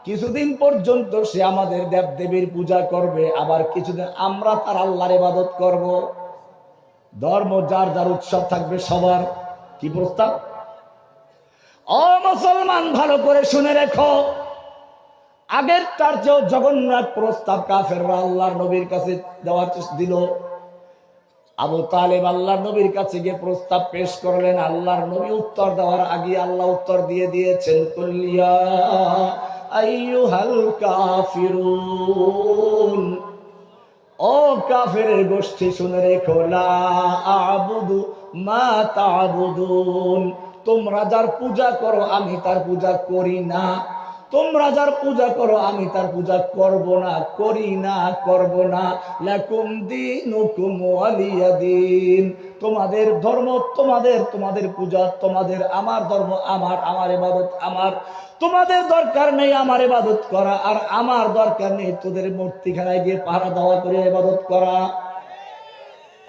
কিছুদিন পর্যন্ত সে আমাদের দেব দেবীর পূজা করবে, আবার কিছুদিন আমরা তার আল্লাহর ইবাদত করব। ধর্ম যার যার উৎসব থাকবে সবার। কি প্রস্তাব? ও মুসলমান, ভালো করে শুনে রেখো, আগের তার চেয়েও জঘন্য প্রস্তাব কাফেররা আল্লাহর নবীর কাছে দেওয়ার দিল। আবু তালেব আল্লাহর নবীর কাছে গিয়ে প্রস্তাব পেশ করলেন। আল্লাহর নবী উত্তর দেওয়ার আগে আল্লাহ উত্তর দিয়ে দিয়েছেন, কুল্লিয়া আইয়ুহাল কাফিরুন, ও কাফেরের গোষ্ঠী শুনে রেখো, লা আ'বুদু মা তা'বুদুন, তোমরা যার পূজা করো আমি তার পূজা করি না, তোমরা যার পূজা করো আমি তার পূজা করব না, করি না, করব না। লাকুম দীনুকুম ওয়ালিয়া দীন, তোমাদের ধর্ম তোমাদের, তোমাদের পূজা তোমাদের, আমার ধর্ম আমার, আমার ইবাদত আমার। তোমাদের দরকার নেই আমার ইবাদত করা, আর আমার দরকার নেই তোদের মূর্তিখানায় গিয়ে পাহারা দেওয়া করে ইবাদত করা।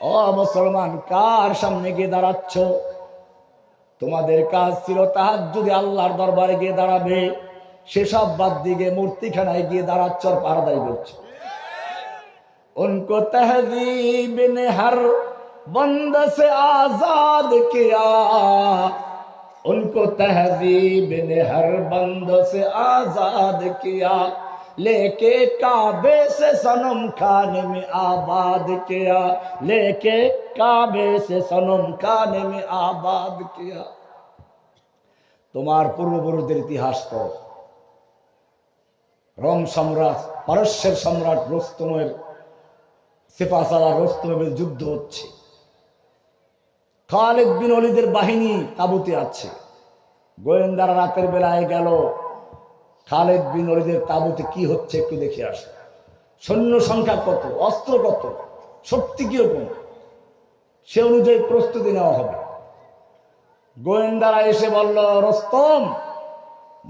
ও মুসলমান, কার সামনে গিয়ে দাঁড়াচ্ছ? তোমাদের কাজ ছিল তাহাজ্জুদে আল্লাহর দরবারে গিয়ে দাঁড়াবে, সেসব বাদ দিয়ে মূর্তিখানায় গিয়ে দাঁড়াচ্ছে আর পাহারাদারি করছে। उनको तहजीब ने हर बंद से आजाद किया, उनको तहजीब ने हर बंद से आजाद किया, लेके काबे से सनम खाने में आबाद किया, लेके काबे से सनम खाने में आबाद किया। তোমার পূর্বপুরুষদের ইতিহাস পড়ো। রোম সম্রাট, পারস্যের সম্রাট রুস্তমের সেফাসালার রুস্তমের যুদ্ধ হচ্ছে। খালিদ বিন ওলীদের বাহিনী তাঁবুতে আছে। গোয়েন্দারা রাতের বেলায় গেল, খালিদ বিন ওলীদের তাঁবুতে কি হচ্ছে একটু দেখে আসে। সৈন্য সংখ্যা কত, অস্ত্র কত, শক্তি কিরকম, সে অনুযায়ী প্রস্তুতি নেওয়া হবে। গোয়েন্দারা এসে বলল, রুস্তম,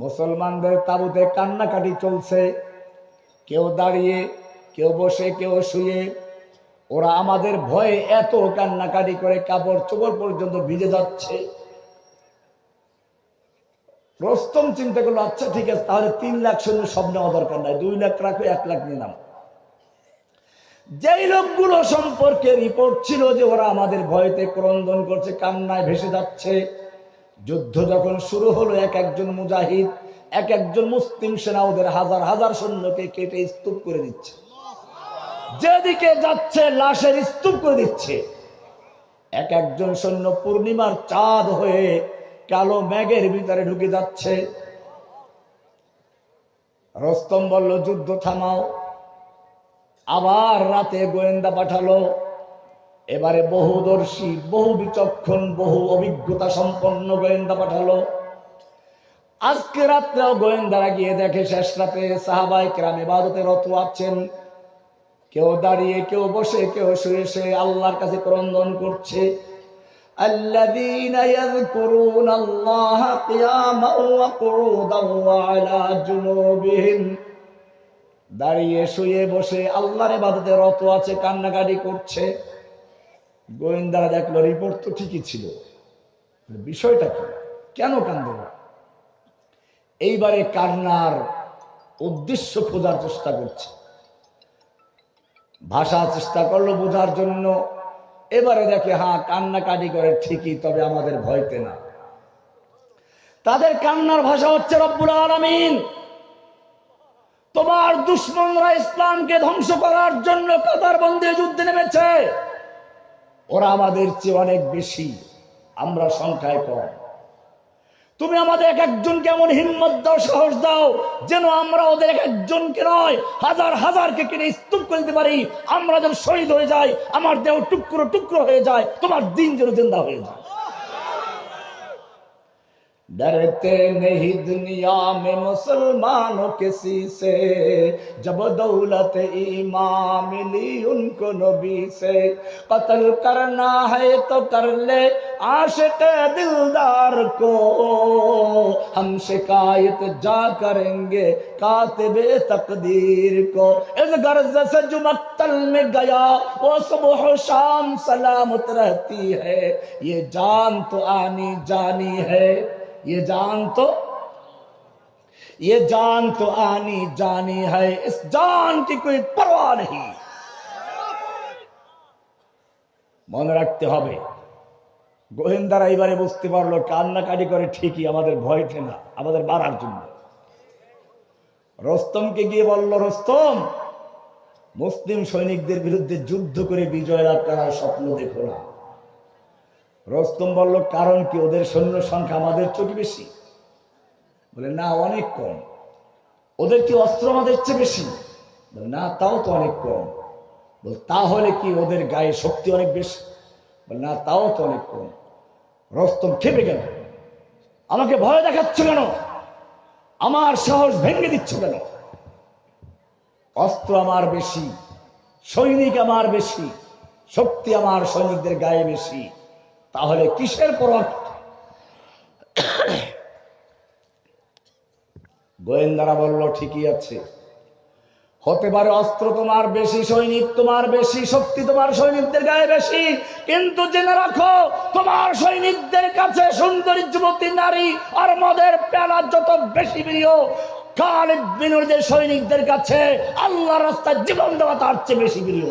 মুসলমানদের তাঁবুতে কান্নাকাটি চলছে, কেউ দাঁড়িয়ে, কেউ বসে, কেউ শুয়ে। ওরা আমাদের ভয়ে এত কান্নাকাটি করে কাপড় চোপড় পর্যন্ত ভিজে যাচ্ছে। রুস্তম চিন্তা করলো, আচ্ছা ঠিক আছে, তাহলে 3 লাখ সৈন্য সব নেওয়া দরকার নাই, 2 লাখ রাখো, 1 লাখ নিলাম। যেই লোকগুলো সম্পর্কে রিপোর্ট ছিল যে ওরা আমাদের ভয়তে ক্রন্দন করছে, কান্নায় ভেসে যাচ্ছে, যুদ্ধ যখন শুরু হলো, একজন মুজাহিদ, একজন মুসলিম সেনা ওদের হাজার হাজার সৈন্যকে কেটে স্তূপ করে দিচ্ছে। যেদিকে যাচ্ছে লাশের স্তূপ করে দিচ্ছে। একজন সৈন্য পূর্ণিমার চাঁদ হয়ে কালো মেঘের ভিতরে ঢুকে যাচ্ছে। রুস্তম বলল, যুদ্ধ থামাও। আবার রাতে গোয়েন্দা পাঠালো। এবারে বহুদর্শী, বহু বিচক্ষণ, বহু অভিজ্ঞতা সম্পন্ন গোয়েন্দা পাঠালো। আজকে রাত্রেও গোয়েন্দারা গিয়ে দেখে শেষ রাতে সাহাবায়ে কেরাম ইবাদতে রত আছেন, কেউ দাঁড়িয়ে, কেউ বসে, কেউ শুয়ে, সে আল্লাহর কাছে ক্রন্দন করছে। আল্লাযীনা ইয়াযকুরুনাল্লাহা কিয়ামান ওয়া কুউদান ওয়া আলা জুনুবিহিম, দাঁড়িয়ে, শুয়ে, বসে আল্লাহর ইবাদতে রত আছে, কান্নাকাটি করছে। গোয়েন্দারা দেখলো রিপোর্ট তো ঠিকই ছিল, বিষয়টা কি, কেন কান্দে? এইবারে কান্নার উদ্দেশ্য খোঁজার চেষ্টা করছে, ভাষা চেষ্টা করলো বোঝার জন্য। এবারে দেখে, হ্যাঁ, কান্নাকাটি করে ঠিকই, তবে আমাদের ভয়তে না। তাদের কান্নার ভাষা হচ্ছে, রব্বুল আলামিন, তোমার দুশমনরা ইসলামকে ধ্বংস করার জন্য কাতারবন্দী যুদ্ধে নেমেছে। ওরা আমাদের চেয়ে অনেক বেশি, আমরা সংখ্যায় কম। তুমি আমাদের একজনকে এমন হিম্মত দাও, সাহস দাও, যেন আমরা ওদের একজনকে নয়, হাজার হাজারকে কিনে স্তূপ করে দিতে পারি। আমরা যেন শহীদ হয়ে যাই, আমার দেহ টুকরো টুকরো হয়ে যায়, তোমার দিন যেন জিন্দা হয়ে যায়। डरते नहीं दुनिया में मुसलमानों किसी से, जब दौलत ईमान मिली उनको नबी से। कत्ल करना है तो कर ले आशिक दिलदार को, हम शिकायत जा करेंगे कातिबे तकदीर को। इस गर्ज से जो मक्तल में गया वो सुबह शाम सलामत रहती है, ये जान तो आनी जानी है, ये जान तो आनी जानी है, इस जान की कोई परवाह नहीं। মনে রাখতে হবে। গোয়েন্দারা এবারে বুঝতে পারলো কান্নাকাটি করে ঠিকই, আমাদের ভয়তে না, আমাদের মারার জন্য। রুস্তমকে গিয়ে বলল, রুস্তম, মুসলিম সৈনিকদের বিরুদ্ধে যুদ্ধ করে বিজয় লাভ করার স্বপ্ন দেখো না। রুস্তম বলল, কারণ কি? ওদের সৈন্য সংখ্যা আমাদের চেয়ে বেশি। বলে, না, অনেক কম। ওদের কি অস্ত্র আমাদের চেয়ে বেশি? বলে, না, তাও তো অনেক কম। বলে, তাহলে কি ওদের গায়ে শক্তি অনেক বেশি? বলে, না, তাও তো অনেক কম। রুস্তম খেপে গেল, আমাকে ভয় দেখাচ্ছ কেন? আমার সাহস ভেঙে দিচ্ছ কেন? অস্ত্র আমার বেশি, সৈনিক আমার বেশি, শক্তি আমার সৈনিকদের গায়ে বেশি, তাহলে কিসের পরখ? গোয়েন্দারা বলল, ঠিকই আছে, হতে পারে অস্ত্র তোমার বেশি, সৈনিক তোমার বেশি, শক্তি তোমার সৈনিকদের গায়ে বেশি, কিন্তু জেনে রাখো তোমার সৈনিকদের কাছে সুন্দরী যুবতী নারী আর মদের পেলা যত বেশি প্রিয়, খালিদ বিন ওলীদের সৈনিকদের কাছে আল্লাহর রাস্তায় জীবন দেওয়া তার চেয়ে বেশি প্রিয়।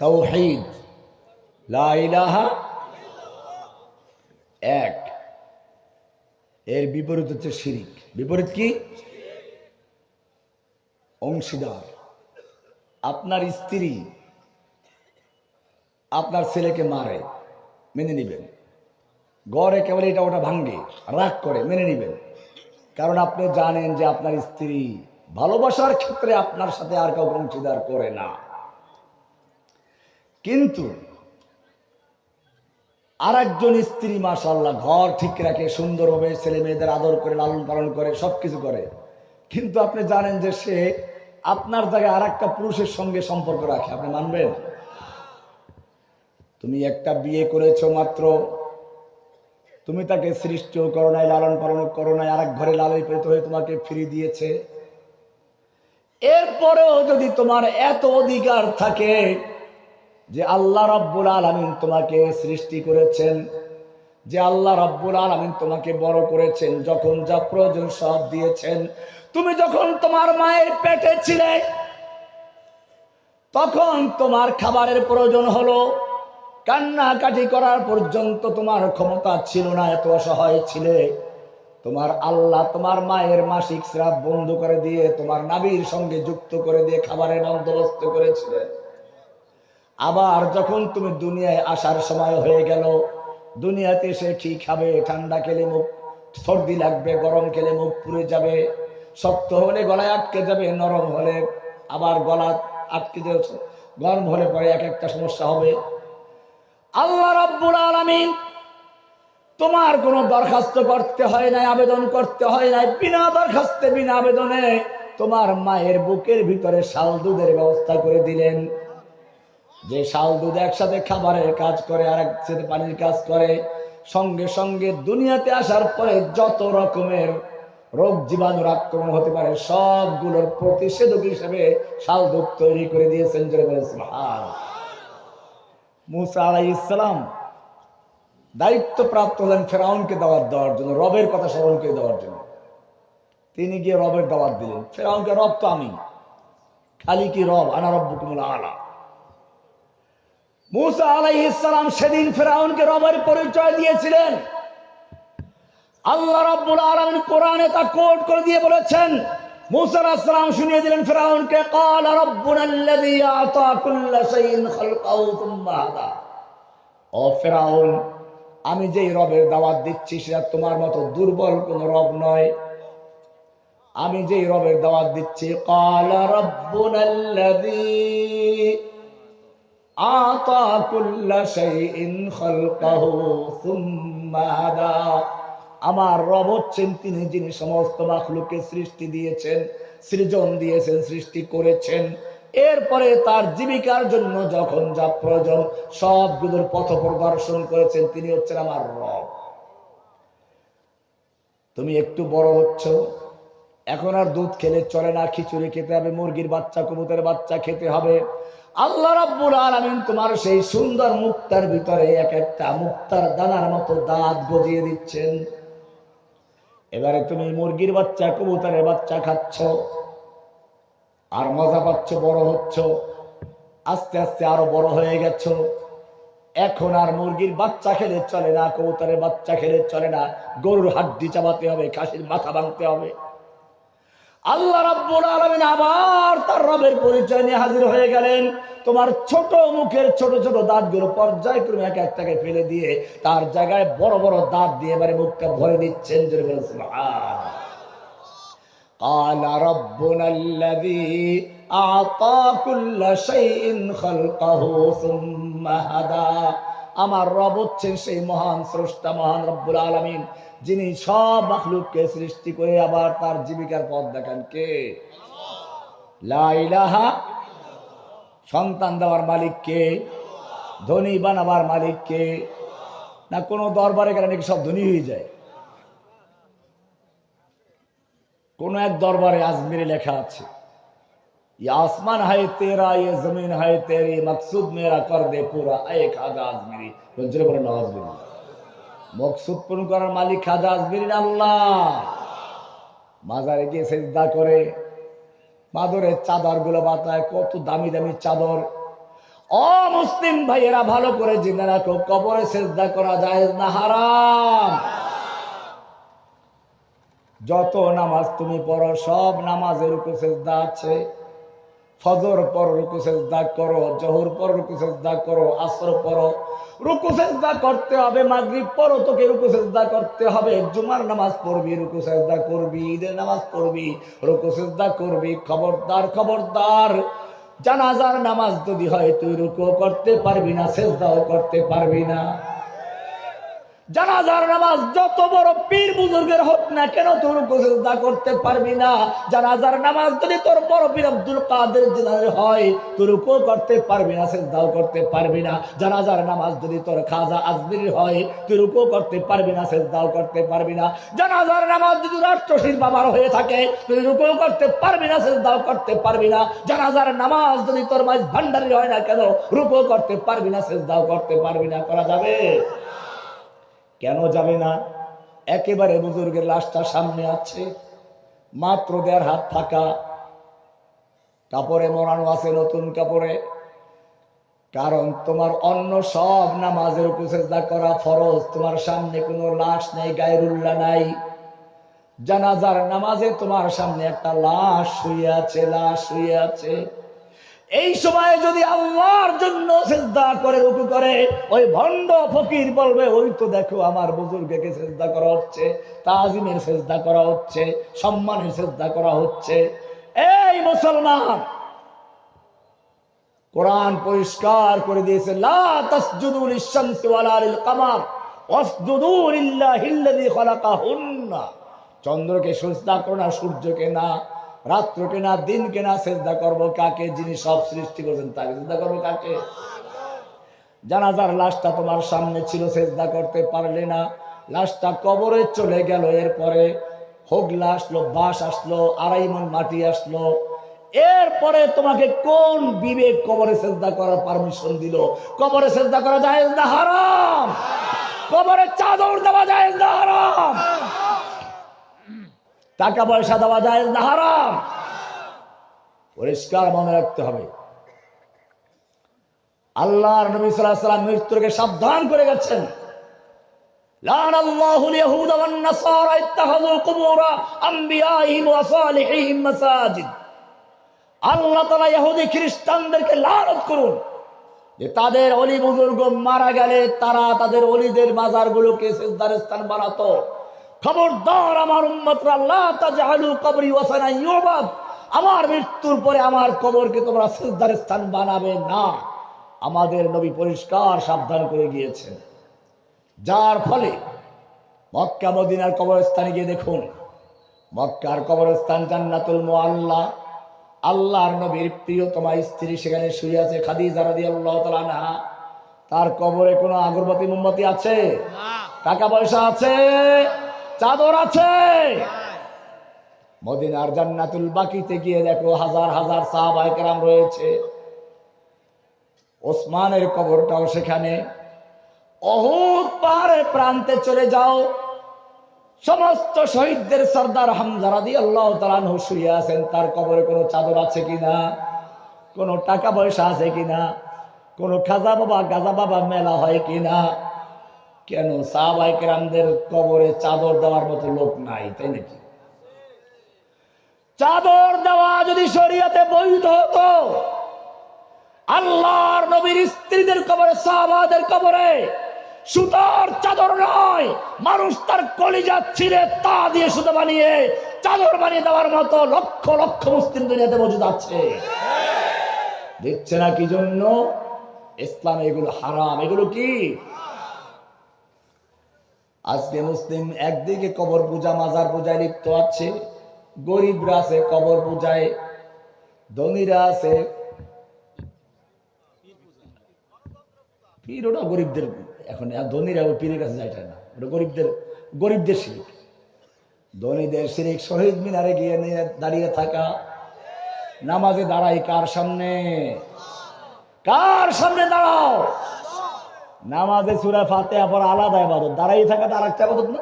তাওহীদ, লা ইলাহা এক, এর বিপরীত হচ্ছে শিরিক। বিপরীত কি? অংশীদার। আপনার স্ত্রী আপনার ছেলেকে মারে, মেনে নিবেন। গড়ে কেবল এটা ওটা ভাঙ্গে, রাগ করে, মেনে নিবেন। কারণ আপনি জানেন যে আপনার স্ত্রী ভালোবাসার ক্ষেত্রে আপনার সাথে আর কাউকে অংশীদার করে না। কিন্তু আর একজন স্ত্রী মাশাআল্লাহ ঘর ঠিক রাখে, সুন্দরভাবে ছেলে মেয়েদের আদর করে, লালন পালন করে, সবকিছু করে, কিন্তু আপনি জানেন যে সে আপনার জায়গায় আর একটা পুরুষের সঙ্গে সম্পর্ক রাখে, আপনি মানবেন? তুমি একটা বিয়ে করেছো মাত্র, তুমি তাকে সৃষ্টিও করো নাই, লালন পালন করো নাই, আর এক ঘরে লালিত হয়ে তোমাকে ফিরিয়ে দিয়েছে। এরপরেও যদি তোমার এত অধিকার থাকে যে আল্লাহ রাব্বুল আলামিন তোমাকে সৃষ্টি করেছেন, যে আল্লাহ রাব্বুল আলামিন তোমাকে বড় করেছেন, যখন যা প্রয়োজন সব দিয়েছেন, তুমি যখন তোমার মায়ের পেটে ছিলে তখন তোমার খাবারের প্রয়োজন হলো, কান্নাকাটি করার পর্যন্ত তোমার ক্ষমতা ছিল না, এত অসহায় ছিলে। তোমার আল্লাহ তোমার মায়ের মাসিক স্রাব বন্ধ করে দিয়ে তোমার নাভির সঙ্গে যুক্ত করে দিয়ে খাবারের বন্দোবস্ত করেছিলেন। আবার যখন তুমি দুনিয়ায় আসার সময় হয়ে গেল, দুনিয়াতে এসে কি খাবে? ঠান্ডা খেলে মুখ সর্দি লাগবে, গরম খেলে মুখ পুড়ে যাবে, শক্ত হলে গলায় আটকে যাবে, নরম হলে আবার গলা আটকে যাচ্ছে, গরম হলে পরে এক একটা সমস্যা হবে। আল্লাহ রাব্বুল আলামিন তোমার কোনো দরখাস্ত করতে হয় নাই, আবেদন করতে হয় নাই, বিনা দরখাস্তে বিনা আবেদনে তোমার মায়ের বুকের ভিতরে শাল দুধের ব্যবস্থা করে দিলেন। যে শাল দুধ একসাথে খাবারের কাজ করে আর একসাথে পানির কাজ করে। সঙ্গে সঙ্গে দুনিয়াতে আসার পরে যত রকমের রোগ জীবাণুর আক্রমণ হতে পারে সবগুলোর প্রতিষেধক হিসেবে শাল দুধ তৈরি করে দিয়েছেন। মুসা আলাইহিস সালাম দায়িত্ব প্রাপ্ত হলেন ফেরাউনকে দাওয়াত দেওয়ার জন্য, রবের কথা স্মরণ করে দেওয়ার জন্য। তিনি গিয়ে রবের দাওয়াত দিলেন। ফেরাউনকে, রব তো আমি, খালি কি রব, আনা রব্বুকুমুল আলা। মুসা আলাইহিস সালাম সেদিন ফেরাউনকে রবের পরিচয় দিয়েছিলেন। আল্লাহ রাব্বুল আলামিন কোরআনে তা কোট করে দিয়ে বলেছেন, মুসা আলাইহিস সালাম শুনিয়ে দিলেন ফেরাউনকে, ক্বালা রাব্বুনাল্লাযী আ'তা কুল্লা শাইইন খালকাহু সুম্মা হাদা। ও ফেরাউন, আমি যেই রবের দাওয়াত দিচ্ছি সেটা তোমার মতো দুর্বল কোন রব নয়। আমি যেই রবের দাওয়াত দিচ্ছি, ক্বালা রাব্বুনাল্লাযী আ'তা কুল্লা শাইইন খালকাহু সুম্মা হাদা। আমার রব হচ্ছেন তিনি যিনি সমস্ত মাখলুককে সৃষ্টি দিয়েছেন, সৃজন দিয়েছেন, সৃষ্টি করেছেন, এরপরে তার জীবিকার জন্য যখন যা প্রয়োজন সবগুলোর পথ প্রদর্শন করেছেন। তিনি হচ্ছেন আমার রব। তুমি একটু বড় হচ্ছ, এখন আর দুধ খেলে চলে না, খিচুড়ি খেতে হবে, মুরগির বাচ্চা, কবুতরের বাচ্চা খেতে হবে। আল্লাহ রাব্বুল আলামিন তোমার সেই সুন্দর মুক্তার ভিতরে এক একটা মুক্তার দানার মতো দাঁত গজিয়ে দিচ্ছেন। এবারে তুমি মুরগির বাচ্চা, কবুতরের বাচ্চা খাচ্ছ আর মজা পাচ্ছ, বড় হচ্ছ, আস্তে আস্তে আরো বড় হয়ে গেছ। এখন আর মুরগির বাচ্চা খেলে চলে না, কবুতরের বাচ্চা খেলে চলে না, গরুর হাড্ডি চাবাতে হবে, খাসির মাথা ভাঙতে হবে। আল্লাহ রাব্বুল আলামিন আবার তার রবের পরিচয় নিয়ে হাজির হয়ে গেলেন। তোমার ছোট মুখের ছোট ছোট দাঁতগুলো পর্যায়ক্রমে এক একটাকে ফেলে দিয়ে তার জায়গায় বড় বড় দাঁত দিয়ে এবারে মুখটা ভরে দিচ্ছেন। জোরে বলেন সুবহানাল্লাহ। ক্বালা রাব্বুনাল্লাযী আ'তা কুল্লা শাইইন খালকাহু সুম্মা হাদা। আমার রব হচ্ছেন সেই মহান স্রষ্টা, মহান রব্বুল আলামিন, যিনি সব মাখলুককে সৃষ্টি করে আবার তার জীবিকার পথ দেখান। কে? লা ইলাহা। সন্তান দেওয়ার মালিক কে? ধনী বানাবার মালিক কে? না কোনো দরবারে গেলে নাকি সব ধনী হয়ে যায়? কোন এক দরবারে আজমিরে লেখা আছে, ये आसमान है तेरा, ये जमीन है तेरी, मकसूद मेरा कर दे पूरा, ऐ खाजा आजमिरी। জোরে বলেন নাউজুবিল্লাহ। মকসুদ পূরণ করার মালিক খাজা আজমিরি আল্লাহ। মাজারে গিয়ে সেজদা করে, মাদরের চাদর গুলো বাতায়, কত দামি দামি চাদর। ও মুসলিম ভাইয়েরা ভালো করে জেনে রাখো, কবরে সেজদা করা জায়েজ না, হারাম। যত নামাজ তুমি পড়ো সব নামাজের রুকু সেজদা আছে। ফজর পর রুকু সেজদা করো, জোহর পর রুকু সেজদা করো, আসর পড়ো রুকু সেজদা করতে হবে, মাগরিব পড়ো তোকে রুকু সেজদা করতে হবে, জুমার নামাজ পড়বি রুকু সেজদা করবি, ঈদের নামাজ পড়বি রুকু সেজদা করবি। খবরদার খবরদার, জানাজার নামাজ যদি হয় তুই রুকু করতে পারবি না, সেজদাও করতে পারবি না। জানাজার নামাজ যত বড় পীর বুজুর্গের হোক না কেন তুই রুকু সিজদা করতে পারবি না। জানাজার নামাজ যদি তোর বড় পীর আব্দুল কাদের জিলানী হয় তুই রুকু করতে পারবি না, সিজদাও করতে পারবি না। জানাজার নামাজ যদি তোর খাজা আজমিরি হয় তুই রুকু করতে পারবি না, সিজদাও করতে পারবি না। জানাজার নামাজ যদি রাষ্ট্রশীল বাবার হয়ে থাকে তুই রুকু করতে পারবি না, সিজদাও করতে পারবি না। জানাজার নামাজ যদি তোর মাঝ ভান্ডারি হয় না কেন রুকু করতে পারবি না, সিজদাও করতে পারবি না। করা যাবে? কেন যাবে না? একেবারে বুজুর্গের লাশটা সামনে আছে, মাত্র 1.5 হাত ফাঁকা, কাপড়ে মোড়ানো আছে, নতুন কাপড়ে। কারণ তোমার অন্য সব নামাজের রুকু সিজদা করা ফরজ, তোমার সামনে কোনো লাশ নেই, গায়রুল্লাহ নাই। জানাজার নামাজে তোমার সামনে একটা লাশ শুয়ে আছে, লাশ শুয়ে আছে। এই সময় যদি আল্লাহর জন্য সিজদা করে রুকু করে, ওই ভণ্ড ফকির বলবে ওই তো দেখো আমার বুজুর্গকে সিজদা করা হচ্ছে, তাজিমের সিজদা করা হচ্ছে, সম্মানের সিজদা করা হচ্ছে। এই মুসলমান, কোরআন পরিষ্কার করে দিয়েছে, লা তাসজুদু লিশ-শামসি ওয়ালা লিল-কামার ওয়াসজুদু লিল্লাহিল্লাযী খালাকাহুন্না। চন্দ্রকে সিজদা করো না, সূর্যকে না, রাত্রকে না, দিনকে না। সিজদা করবো কাকে? যিনি সব সৃষ্টি করেছেন তাকে। সিজদা করবো কাকে? জানাজার লাশটা তোমার সামনে ছিল, সিজদা করতে পারলে না, লাশটা কবরে চলে গেল। এরপরে হোগলা আসলো, বাঁশ আসলো, 2.5 মণ মাটি আসলো। এরপরে তোমাকে কোন বিবেক কবরে সিজদা করার পারমিশন দিল? কবরে সিজদা করা জায়েজ না হারাম? কবরে চাদর দেওয়া জায়েজ না হারাম? টাকা পয়সা দেওয়া জায়েজ না হারাম? পরিষ্কার মনে রাখতে হবে। আল্লাহর নবী সাল্লাল্লাহু আলাইহি ওয়াসাল্লাম মৃত্যুকে সাবধান করে গেছেন, লানাল্লাহুল ইয়াহুদা ওয়ান নাসারা ইত্তাখাযু কুবুর আমবিয়াইহিম ওয়া সালিহিহিম মাসাজিদ। আল্লাহ তাআলা ইহুদি খ্রিস্টানদেরকে লানত করুন যে তাদের ওলি বুজুর্গ মারা গেলে তারা তাদের ওলিদের মাজারগুলোকে সিজদার স্থান বানাতো। খবরদার আমার উম্মতরা, লা তাজআলু কবরি ওয়াসানান ইউবাদ। আমার মৃত্যুর পরে আমার কবরকে তোমরা সিজদার স্থান বানাবে না। আমাদের নবী পরিষ্কার সাবধান করে গিয়েছেন। যার ফলে মক্কা মদিনার কবরস্থানে গিয়ে দেখুন, মক্কার কবরস্থান জান্নাতুল মুআল্লা, আল্লাহর নবীর প্রিয়তমা স্ত্রী সেখানে শুয়ে আছে, খাদিজা রাদিয়াল্লাহু তাআলা আনহা। তার কবরে কোনো আগরবাতি মোমবাতি আছে? টাকা পয়সা আছে? চাদর আছে? মদিনার জান্নাতুল বাকিতে গিয়ে দেখো হাজার হাজার সাহাবায়ে কেরাম রয়েছে। ওসমানের কবরটাও সেখানে। উহুদ পাহাড়ের প্রান্তে চলে যাও, সমস্ত শহীদদের সর্দার হামজা রাদিয়াল্লাহু তাআলা আনহু শুয়ে আছেন। তার কবরে কোনো চাদর আছে কিনা? কোনো টাকা পয়সা আছে কিনা? কোনো খাজা বাবা গাজা বাবা মেলা হয় কিনা? কেন? সাহাবায়ে কেরামদের কবরে চাদর দেওয়ার মতো লোক নাই, তাই নাকি? চাদর দেওয়া যদি শরীয়তে বৈধ হতো, আল্লাহর নবীর স্ত্রীদের কবরে, সাহাবাদের কবরে সুতার চাদর নয়, মানুষ তার কলিজা ছিঁড়ে তা দিয়ে সুতা বানিয়ে চাদর বানিয়ে দেওয়ার মতো লক্ষ লক্ষ মুসলিম দুনিয়াতে মজুদ আছে। দেখছে না কি জন্য? ইসলাম এগুলো হারাম। এগুলো কি? আজকে মুসলিম একদিকে কবর পূজা, মাজার পূজায় লিপ্ত আছে, গরিবরা আছে কবর পূজায়, ধনীরা আছে পীর, ওটা গরিবদের এখন ধনীরা ওই পীরের কাছে যাইটা না, ওটা গরিবদের শিরিক। ধনীদের শিরিক শহীদ মিনারে গিয়ে নিয়ে দাঁড়িয়ে থাকা, নামাজে দাঁড়াই কার সামনে? কার সামনে দাঁড়াও? নামাজে সূরা ফাতিহা পড়া আলাদা ইবাদত, দাঁড়াই থাকাটা আরেকটা ইবাদত না?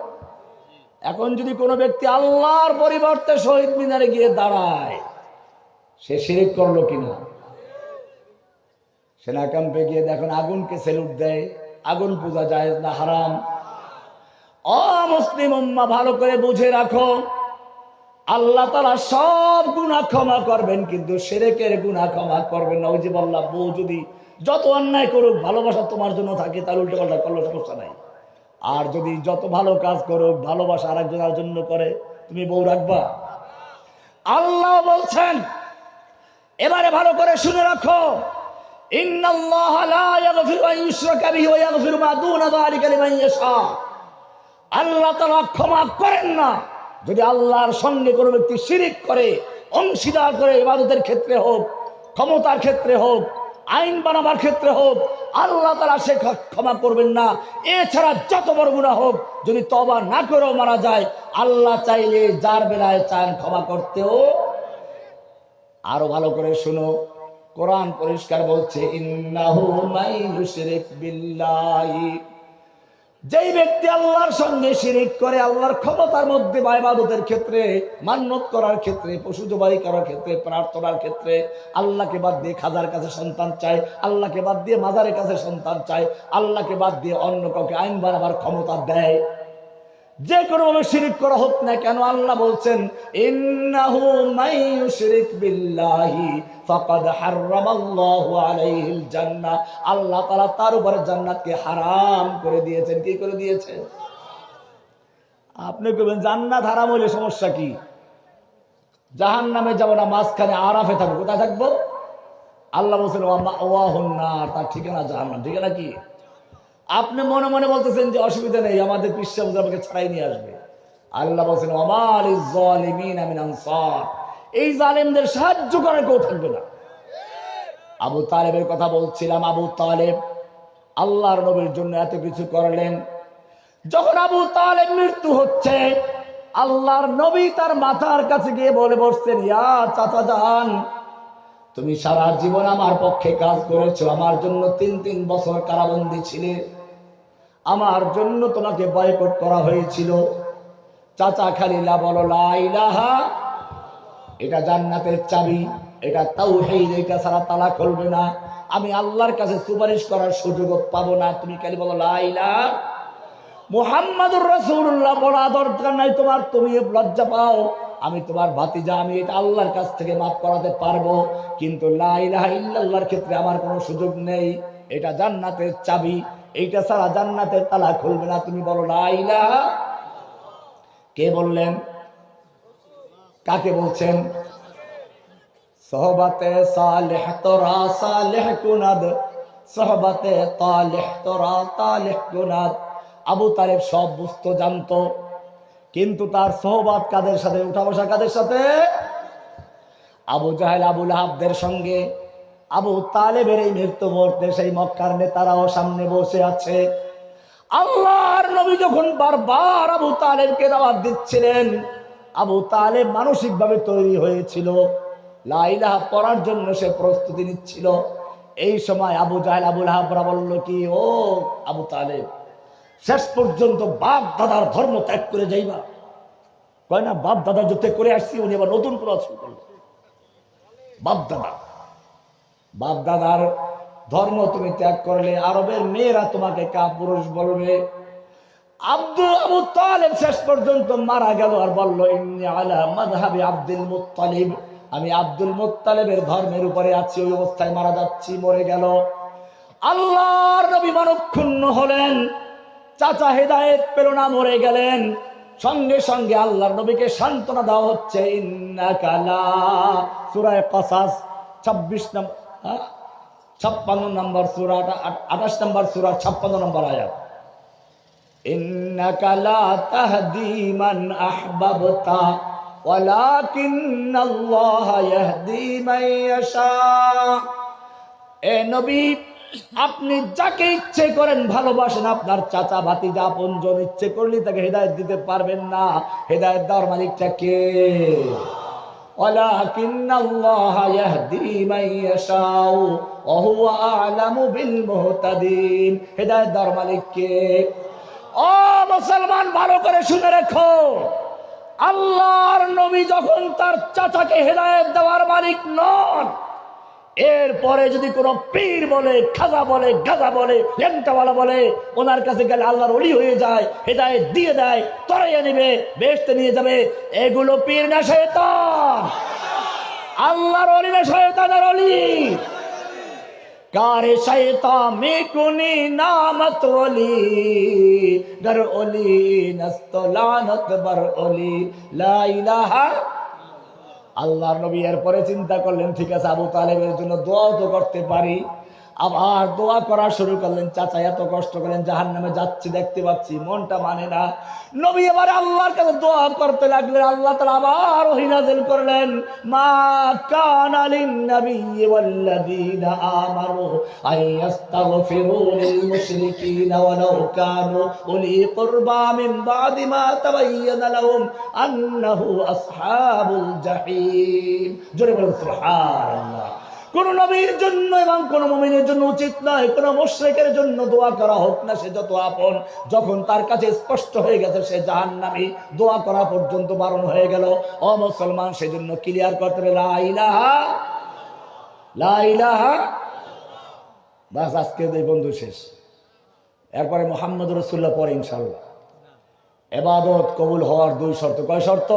এখন যদি কোনো ব্যক্তি আল্লাহর পরিবর্তে শহীদ মিনারে গিয়ে দাঁড়ায়, সে শিরিক করলো কিনা? সেনা ক্যাম্পে গিয়ে দেখুন আগুনকে সেলুট দেয়, আগুন পূজা জায়েজ না হারাম? মুসলিম উম্মাহ ভালো করে বুঝে রাখো, আল্লাহ তাআলা সব গুনাহ ক্ষমা করবেন, কিন্তু শিরকের গুনাহ ক্ষমা করবেন না। ওই যে বললাম, বউ যদি যত অন্যায় করুক ভালোবাসা তোমার জন্য থাকে, তাহলে উল্টো পাল্টা করলে সমস্যা নাই। আর যদি যত ভালো কাজ করুক ভালোবাসা আরেকজনের জন্য করে, তুমি বউ রাখবা? আল্লাহ বলছেন, এবারে ভালো করে শুনে রাখো, ইন্নাল্লাহা লা ইয়াগফিরু আন ইউশরাকা বিহি ওয়া ইয়াগফিরু মা দুনা যালিকা লিমান ইয়াশা। আল্লাহ তাআলা ক্ষমা করেন না যদি আল্লাহর সঙ্গে কোনো ব্যক্তি শিরিক করে, অংশীদার করে, ইবাদতের ক্ষেত্রে হোক, ক্ষমতার ক্ষেত্রে হোক, আইন বানাবার ক্ষেত্রে হোক, আল্লাহ তাআলা সে ক্ষমা করবেন না। এছাড়া যত বড় গুনাহ হোক, যদি তওবা না করেও মারা যায়, আল্লাহ চাইলে যার বেলায় চান ক্ষমা করতেও। আরো ভালো করে শুনো, কোরআন পরিষ্কার বলছে, ইন্নাহু মান ইউশরিক বিল্লাহি, যেই ব্যক্তি আল্লাহর সঙ্গে শিরিক করে, আল্লাহর ক্ষমতার মধ্যে বা ইবাদতের ক্ষেত্রে, মান্যত করার ক্ষেত্রে, পশু জবাই করার ক্ষেত্রে, প্রার্থনার ক্ষেত্রে আল্লাহকে বাদ দিয়ে খাজার কাছে সন্তান চায়, আল্লাহকে বাদ দিয়ে মাজারের কাছে সন্তান চায়, আল্লাহকে বাদ দিয়ে অন্য কাউকে আইন বানাবার ক্ষমতা দেয়, যে কোনো ভাবে শিরিক করা হোক না কেন, আল্লাহ বলছেন, ইন্নাহু মান ইউশরিক বিল্লাহি ফাকাদ হারামাল্লাহু আলাইহিল জান্নাহ, আল্লাহ তাআলা তার উপরে জান্নাতকে হারাম করে দিয়েছেন। কি করে দিয়েছেন? আপনি কইবেন জান্নাত হারাম হইলে সমস্যা কি? জাহান্নামে যাব না, মাঝখানে আরাফে থাকবো। কোথায় থাকবো? আল্লাহ বলছেন ওয়াহুন নার, তার ঠিকানা জাহান্নাম। ঠিকানা কি? আপনি মনে মনে বলতেছেন যে অসুবিধা নেই, আমাদের পিসা আমাকে ছাড়াই নিয়ে আসবে। আল্লাহ বলছেন ওয়ামা লিয-যালিমিনা মিন আনসার, এই জালেমদের সাহায্য করার কেউ থাকবে না। আবু তালেবের কথা বলছিলাম, আবু তালেব আল্লাহর নবীর জন্য এত কিছু করলেন। যখন আবু তালেব মৃত্যু হচ্ছে, আল্লাহর নবী তার মাথার কাছে গিয়ে বলে বসছেন, ইয়া চাচা যান, তুমি সারা জীবন আমার পক্ষে কাজ করেছো, আমার জন্য 3 বছর কারাবন্দী ছিলে, আমার জন্য তোমাকে বয়কট করা হয়েছিল। চাচা খালি লা বলো, লা ইলাহা, এটা জান্নাতের চাবি, এটা তাওহীদ, এটা ছাড়া তালা খুলবে না, আমি আল্লাহর কাছে সুপারিশ করার সুযোগ পাবো না। তুমি খালি বলো লা ইলাহা মুহাম্মাদুর রাসূলুল্লাহ, বলা দরকার নাই তোমার, তুমি লজ্জা পাও, আমি তোমার ভাতিজা, আমি এটা আল্লাহর কাছ থেকে মাফ করাতে পারবো, কিন্তু লা ইলাহা ইল্লাল্লাহর ক্ষেত্রে আমার কোনো সুযোগ নেই, এটা জান্নাতের চাবি, এইটা ছাড়া জান্নাতের তালা খুলবে না, তুমি বলো লা ইলাহা। কে বললেন? কাকে বলছেন? সোহবাতে সালেহ তোরা সালেহ কুনাদ, সোহবাতে তালেহ তোরা তালেহ কুনাদ। আবু তালেব সব বুঝতো, জানতো, কিন্তু তার সোহবাত কাদের সাথে, উঠা বসা কাদের সাথে? আবু জাহেল, আবু লাহাবদের সঙ্গে। আবু তালেবের এই মৃত্যু মুহূর্তে সেই মক্কার নেতারাও সামনে বসে আছে। আল্লাহর নবী যখন বারবার আবু তালেবকে দাওয়াত দিচ্ছিলেন, আবু তালেব মানসিকভাবে তৈরি হয়েছিল, লা ইলাহা পড়ার জন্য সে প্রস্তুতি নিচ্ছিল। এই সময় আবু জাহেল, আবু লাহাবরা বলল কি, ও আবু তালেব, শেষ পর্যন্ত বাপ দাদার ধর্ম ত্যাগ করে যাইবা? কয় না, বাপ দাদা যুদ্ধ করে আসছি, উনি আবার নতুন করে শুরু করল। বাপ দাদার ধর্ম তুমি ত্যাগ করলে আরবের মেয়েরা তোমাকে কাপুরুষ বলবে। আবু তালেব শেষ পর্যন্ত মারা গেল আর বলল, ইন্নী আলা মাযহাবি আব্দুল মুত্তালিব, আমি আব্দুল মুত্তালিবের ধর্মের উপরে আছি, ওই অবস্থায় মারা যাচ্ছি, মরে গেল। আল্লাহর নবী মনক্ষুণ্ণ হলেন, চাচা হেদায়েত পেল না, মরে গেলেন। সঙ্গে সঙ্গে আল্লাহর নবীকে সান্ত্বনা দেওয়া হচ্ছে, ইন্নাকা লা, সূরা কাসাস 56 নম্বর সূরা, 28 নম্বর সূরা 56 নম্বর আয়াত, ইন্নাকা লা তাহদি মান আহবাবতা ওয়ালাকিন্নাল্লাহা ইয়াহদি মান ইয়াশা। এ নবী, আপনি যাকে ইচ্ছে করেন ভালোবাসেন, আপনার চাচা ভাতিজা আপনজন, ইচ্ছে করলে তাকে হেদায়েত দিতে পারবেন না। হেদায়েত দেওয়ার মালিকটা কে? ওয়ালাকিন্নাল্লাহা ইয়াহদি মান ইয়াশাউ ওয়া হুয়া আ'লামু বিল মুহতাদিন। হেদায়েত দেওয়ার মালিক কে? ও মুসলমান, ভালো করে শুনে রেখো, আল্লাহর নবী যখন তার চাচাকে হেদায়েত দেওয়ার মালিক নন, এরপরে যদি কোনো পীর বলে, খাজা বলে, গাজা বলে, লেমটাওয়ালা বলে, ওনার কাছে গেলে আল্লাহর ওলি হয়ে যায়, হেদায়েত দিয়ে দেয়, তরাইয়া নেবে, বেহেশতে নিয়ে যাবে, এগুলো পীর না শয়তান? আল্লাহর ওলি না শয়তানের ওলি? কারে শয়তান মে কুনি নামত ওলি, গর ওলি নস্তলানত বর ওলি, লা ইলাহা। আল্লাহর নবী এরপরে চিন্তা করলেন, ঠিক আছে, আবু তালেবের জন্য দোয়াও তো করতে পারি। আবার দোয়া করা শুরু করলেন। চাচা এত কষ্ট করেন, জাহান্নামে যাচ্ছে দেখতে পাচ্ছি, মনটা মানে না। নবী এবার আল্লাহর কাছে দোয়া করতে লাগলেন। আল্লাহ তাআলা আবার ওহী নাযিল করলেন, মা কানা লিন নাবিয়্যি ওয়াল্লাযীনা আমানু আইয়াস্তাগফিরু লিল মুশরিকিনা ওয়ালাউ কানু উলি কুরবা মিন বাদি মা তাবায়্যানা লাহুম আন্নাহু আসহাবুল জাহিম। জোরে বলুন সুবহানাল্লাহ। কোন নবীর জন্য এবং কোন মুমিনের জন্য উচিত নয় কোন মুশরিকের জন্য দোয়া করা হোক না সে যত আপন, যখন তার কাছে স্পষ্ট হয়ে গেছে সে জাহান্নামী, দোয়া করা পর্যন্ত বারণ হয়ে গেল। ও মুসলমান, সেজন্য ক্লিয়ার করতে হবে লা ইলাহা, লা ইলাহা। বাস, আজকে এই বন্ধু শেষ। এরপরে মুহাম্মদুর রাসূলুল্লাহ পরে ইনশাআল্লাহ। ইবাদত কবুল হওয়ার দুই শর্ত। কয় শর্ত?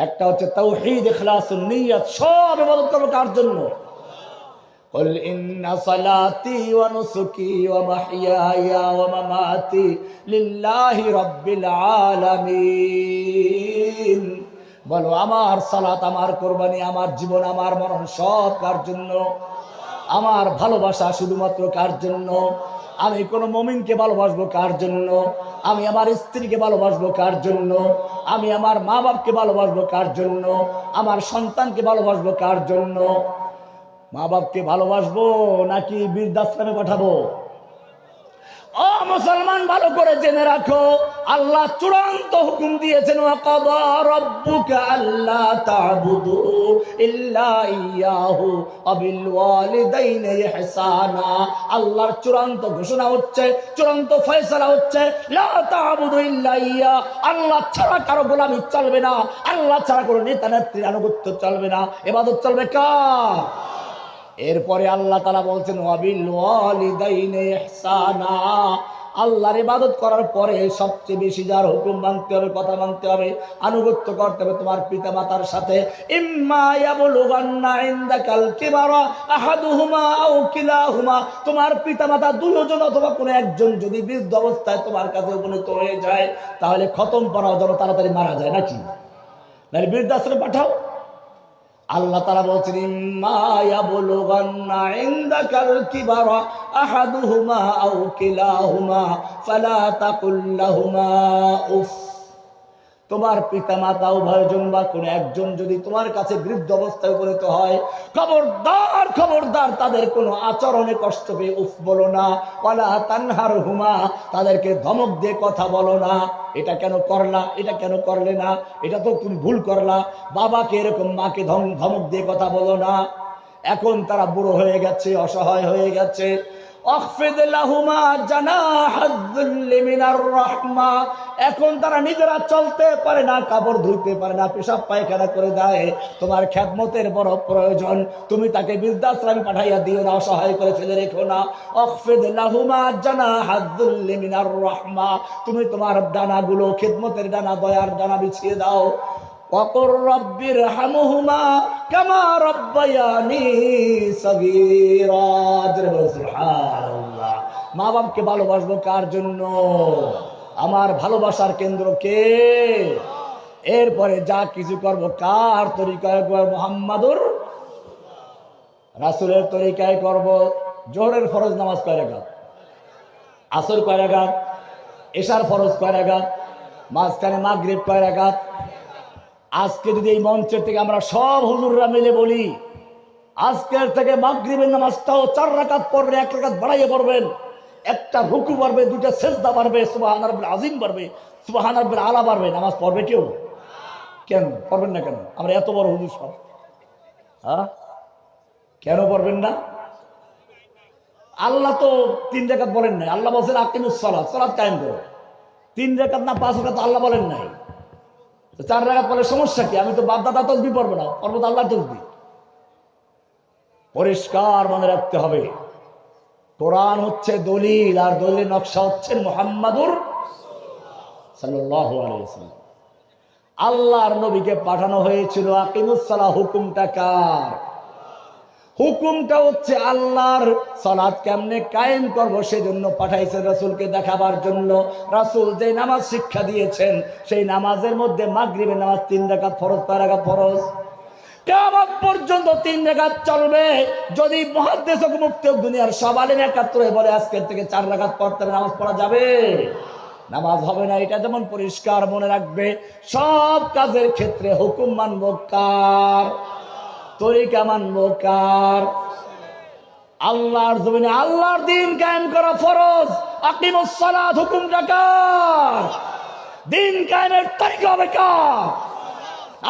একটা হচ্ছে তাওহীদ, ইখলাসুন নিয়ত। সব ইবাদত করব কার জন্য? কুল ইন্না সালাতি ওয়া নুসুকি ওয়া মাহইয়ায়া ওয়া মামাতি লিল্লাহি রাব্বিল আলামিন। বলো, আমার সালাত, আমার কুরবানি, আমার জীবন, আমার মরণ সব কার জন্য? আমার ভালোবাসা শুধুমাত্র কার জন্য? আমি কোন মুমিনকে ভালোবাসবো কার জন্য? আমি আমার স্ত্রীকে ভালোবাসবো কার জন্য? আমি আমার মা বাপকে ভালোবাসবো কার জন্য? আমার সন্তানকে ভালোবাসবো কার জন্য? মা বাপকে ভালোবাসবো নাকি বৃদ্ধাশ্রমে পাঠাবো? ও মুসলমান, ভালো করে জেনে রাখো, আল্লাহ চূড়ান্ত হুকুম দিয়েছেন, ওয়া কাদা রাব্বুকা আল্লা তা'বুদু ইল্লা ইয়াহু ওয়া বিল ওয়ালিদাইনি ইহসানা। আল্লাহর চূড়ান্ত ঘোষণা হচ্ছে, চূড়ান্ত ফয়সালা হচ্ছে, লা তা'বুদু ইল্লা ইয়া। আল্লাহ ছাড়া কারো গোলামি চলবে না, আল্লাহ ছাড়া কোনো নেতা নেত্রীর আনুগত্য চলবে না, ইবাদত চলবে কার? এরপরে আল্লাহ তাআলা বলছেন, ওয়া বিল ওয়ালিদাইনি ইহসানা। আল্লাহর ইবাদত করার পরে সবচেয়ে বেশি যার হুকুম মানতে হবে, কথা মানতে হবে, আনুগত্য করতে হবে তোমার পিতা মাতার সাথে। ইম্মা ইয়াবলুগান্না ইনদাকাল কিবারা আহাদুহুমা আও কিলাহুমা। তোমার পিতা মাতা দুইজন অথবা কোনো একজন যদি বৃদ্ধ অবস্থায় তোমার কাছে উপনীত হয়ে যায়, তাহলে খতম পড়াও যেন তাড়াতাড়ি মারা যায়, নাকি? নাহলে বৃদ্ধাশ্রমে পাঠাও। আল্লাহ তাআলা বলছেন, ইম্মা ইয়াবলুগান্না ইনদাকাল কিবারা আহাদুহুমা আও কিলাহুমা ফালা তাকুল লাহুমা উফ। তোমার পিতা মাতা উভয়জন বা কোনো একজন যদি তোমার কাছে বৃদ্ধ অবস্থায় উপনীত হয়, খবরদার খবরদার তাদের কোনো আচরণে কষ্ট পেয়ে উফ বলো না। ওয়ালা তানহারহুমা, তাদেরকে ধমক দিয়ে কথা বলো না, এটা কেন করলা, এটা কেন করলে না, এটা তো তুমি ভুল করলা। বাবাকে এরকম, মাকে ধমক দিয়ে কথা বলো না। এখন তারা বুড়ো হয়ে গেছে, অসহায় হয়ে গেছে। আখফিদ লাহুমা জানাহাদ যুল্লি মিনার রাহমা। এখন তারা নিজেরা চলতে পারে না, কাপড় ধুইতে পারে না, পেশাব পায়খানা করে দেয়, তোমার খেদমতের বড় প্রয়োজন। তুমি তাকে বৃদ্ধাশ্রমে পাঠাইয়া দিও না, অসহায় করে ফেলে রেখো না। আখফিদ লাহুমা জানাহাদ যুল্লি মিনার রাহমা। তুমি তোমার ডানাগুলো, খেদমতের ডানা, দয়ার ডানা বিছিয়ে দাও। ওয়াকুর রাব্বিরহামহুমা কামা রাব্বায়ানি সগীরা। সুবহানাল্লাহ। মা বাপকে ভালোবাসবো কার জন্য? আমার ভালোবাসার কেন্দ্র কে? এরপরে যা কিছু করব কার তরিকায় করব? মুহাম্মাদুর রাসূলের তরিকায় করব। জোহরের ফরজ নামাজ কয় রাকাত? আসর কয় রাকাত? এশার ফরজ কয় রাকাত? মাঝখানে মাগরিব কয় রাকাত? আজকে যদি এই মঞ্চের থেকে আমরা সব হুজুররা মিলে বলি, আজকের থেকে মাগরিবের নামাজটাও 4 রাকাত পড়বে, 1 রাকাত বাড়াইয়ে পড়বেন, একটা রুকু বাড়বে, 2টা সেজদা বাড়বে, সুবহান রাব্বিল আযীম বাড়বে, সুবহান রাব্বিল আলা বাড়বে। নামাজ পড়বে কেউ? কেন পড়বেন না? কেন? আমরা এত বড় হুজুর সব, হ্যাঁ কেন পড়বেন না? আল্লাহ তো 3 রাকাত বলেন নাই, আল্লাহ বলছেন আকিমুস সালাত, সালাত কায়েম করো। 3 রাকাত না 5 রাকাত আল্লাহ বলেন নাই। 4 রাকাত পড়লে সমস্যা কি? আমি তো বাপ দাদা তসবিহ পড়বো না, পড়বো তো আল্লাহর তসবিহ। পরিষ্কার মনে রাখতে হবে, কোরআন হচ্ছে দলিল, আর দলিলের নকশা হচ্ছেন মুহাম্মাদুর সাল্লাল্লাহু আলাইহি ওয়াসাল্লাম। আল্লাহর নবীকে পাঠানো হয়েছিল আকিমুস সালাহ, হুকুমটা কার? হুকুমটা হচ্ছে আল্লাহর। সালাত কেমনে কায়েম করবো সেজন্য পাঠাইছেন রাসূলকে দেখাবার জন্য। রাসূল যে নামাজ শিক্ষা দিয়েছেন সেই নামাজের মধ্যে মাগরিবের নামাজ 3 রাকাত ফরজ, 4 রাকাত ফরজ, কিয়ামত পর্যন্ত 3 রাকাত চলবে। যদি মুহাদ্দিস ও মুফতি দুনিয়ার সব আলেম একাত্র হয়ে বলে আজকের থেকে 4 রাকাত পড়তে হবে, নামাজ পড়া যাবে? নামাজ হবে না। এটা যেমন পরিষ্কার মনে রাখবে, সব কাজের ক্ষেত্রে হুকুম মানবো কার? তরিকা মানবো কার? আল্লাহর জমিনে আল্লাহর দ্বীন কায়েম করা ফরজ। আকিমুস সালাত হুকুমটা কার? দ্বীন কায়েমের তরিকা হবে কার?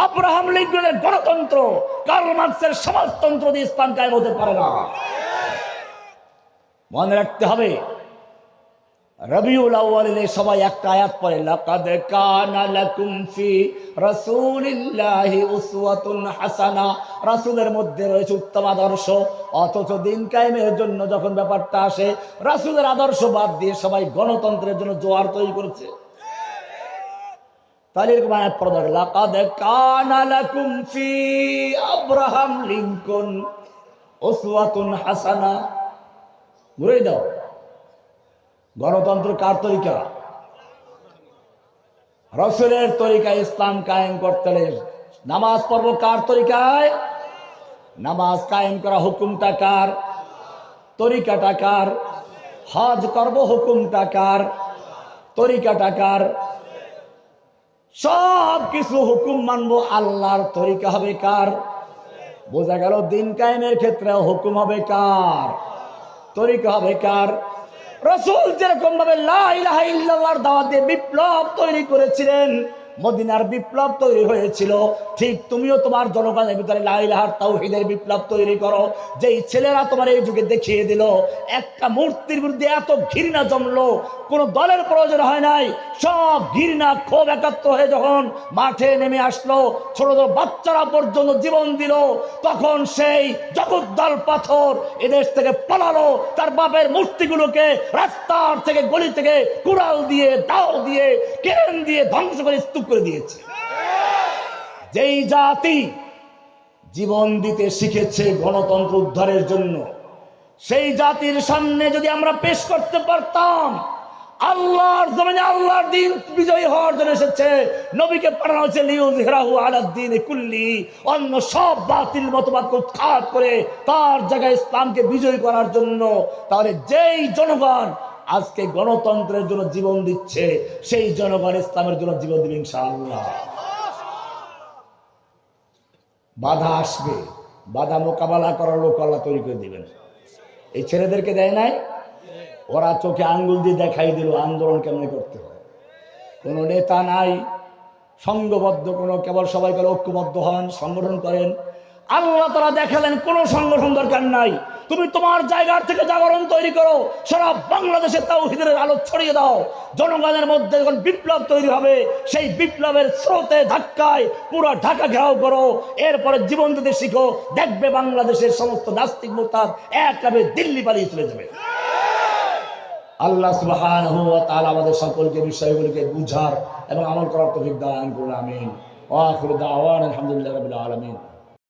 আব্রাহাম লিঙ্কনের গণতন্ত্র, কার্ল মার্কসের সমাজতন্ত্র দিয়ে ইসলাম কায়েম হতে পারে না। মনে রাখতে হবে, রবিউল আউয়ালে সবাই একটা আয়াত পড়ে, লাকাদ কানা লাকুম ফি রাসূলিল্লাহি উসওয়াতুন হাসানা। রাসূলের মধ্যে রয়েছে উত্তম আদর্শ। অথচ দিন কায়েমের জন্য যখন ব্যাপারটা আসে, রাসূলের আদর্শ বাদ দিয়ে সবাই গণতন্ত্রের জন্য জোয়ার তৈরি করেছে। তাহলে এরকম আয়াত পড়া দরকার, লাকাদ কানা লাকুম ফি আব্রাহাম লিঙ্কন উসওয়াতুন হাসানা। ঘুরে দাও, গণতন্ত্র কার তরিকা? রাসূলের তরিকায় ইসলাম কায়েম করতে হলে নামাজ পড়ব কার তরিকায়? নামাজ কায়েম করা হুকুমটা কার? তরিকাটা কার? হজ করব হুকুমটা কার? তরিকাটা কার? সব কিছু হুকুম মানবো, আল্লাহর তরিকা হবে কার? বোঝা গেল, দিন কায়েমের ক্ষেত্রে হুকুম হবে কার? তরিকা হবে কার? রাসূল যেরকম ভাবে লা ইলাহা ইল্লাল্লাহর দাওয়াত দিয়ে বিপ্লব তৈরি করেছিলেন, মদিনার বিপ্লব তৈরি হয়েছিল, ঠিক তুমিও তোমার জনগণের ভিতরে লা ইলাহার তাওহীদের বিপ্লব তৈরি করো। যেই ছেলেরা তোমার এই যুগে দেখিয়ে দিল, একটা মূর্তির বিরুদ্ধে এত ঘৃণা জমলো, কোন দলের প্রয়োজন হয় নাই, সব ঘৃণা ক্ষোভ একাত্র হয়ে যখন মাঠে নেমে আসলো, ছোট ছোট বাচ্চারা পর্যন্ত জীবন দিল, তখন সেই জগদ্দল পাথর এদেশ থেকে পালালো, তার বাপের মূর্তিগুলোকে রাস্তার থেকে গলি থেকে কুড়াল দিয়ে, দাও দিয়ে, কেরেন দিয়ে ধ্বংস করে স্তূপ করে দিয়েছে। যেই জাতি জীবন দিতে শিখেছে গণতন্ত্র উদ্ধারের জন্য, সেই জাতির সামনে যদি আমরা পেশ করতে পারতাম, আল্লাহর জমিনে আল্লাহর দ্বীন বিজয়ী হওয়ার জন্য এসেছে, নবীকে পাঠানো হয়েছে লিইয়ুযহিরাহু আলাদ দ্বীনি কুল্লি, অন্য সব বাতিল মতবাদকে উৎখাত করে তার জায়গায় ইসলামকে বিজয়ী করার জন্য। তাহলে যেই জনগণ আজকে গণতন্ত্রের জন্য জীবন দিচ্ছে, সেই জনগণ ইসলামের জন্য জীবন দিবে ইনশাআল্লাহ। বাধা আসবে, বাধা মোকাবেলা করার লোক আল্লাহ তৈরি করে দিবেন। এই ছেলেদেরকে দেয় নাই, ওরা চোখে আঙ্গুল দিয়ে দেখাই দিল আন্দোলন কেমনে করতে হয়। কোনো নেতা নাই সংঘবদ্ধ, কোনো, কেবল সবাই করে ঐক্যবদ্ধ হন, সংগঠন করেন। আল্লাহ তাআলা দেখালেন কোনো সংগঠন দরকার নাই, তুমি তোমার জায়গার থেকে জাগরণ তৈরি করো, সারা বাংলাদেশে তাওহীদের আলো ছড়িয়ে দাও। জনগণের মধ্যে যখন বিপ্লব তৈরি হবে, সেই বিপ্লবের স্রোতে ধাক্কায় পুরো ঢাকা ঘেরাও করো, এরপরে জীবন দিতে শিখো, দেখবে বাংলাদেশের সমস্ত নাস্তিক মুরতাদ একভাবে দিল্লি পালিয়ে চলে যাবে। আল্লাহ সুবহানাহু ওয়া তাআলা আমাদের সকলকে বিষয়গুলোকে বুঝার এবং আমল করার তৌফিক দান করুন। আমিন। ওয়া আখিরু দাওয়ানা আলহামদুলিল্লাহি রাব্বিল আলামিন।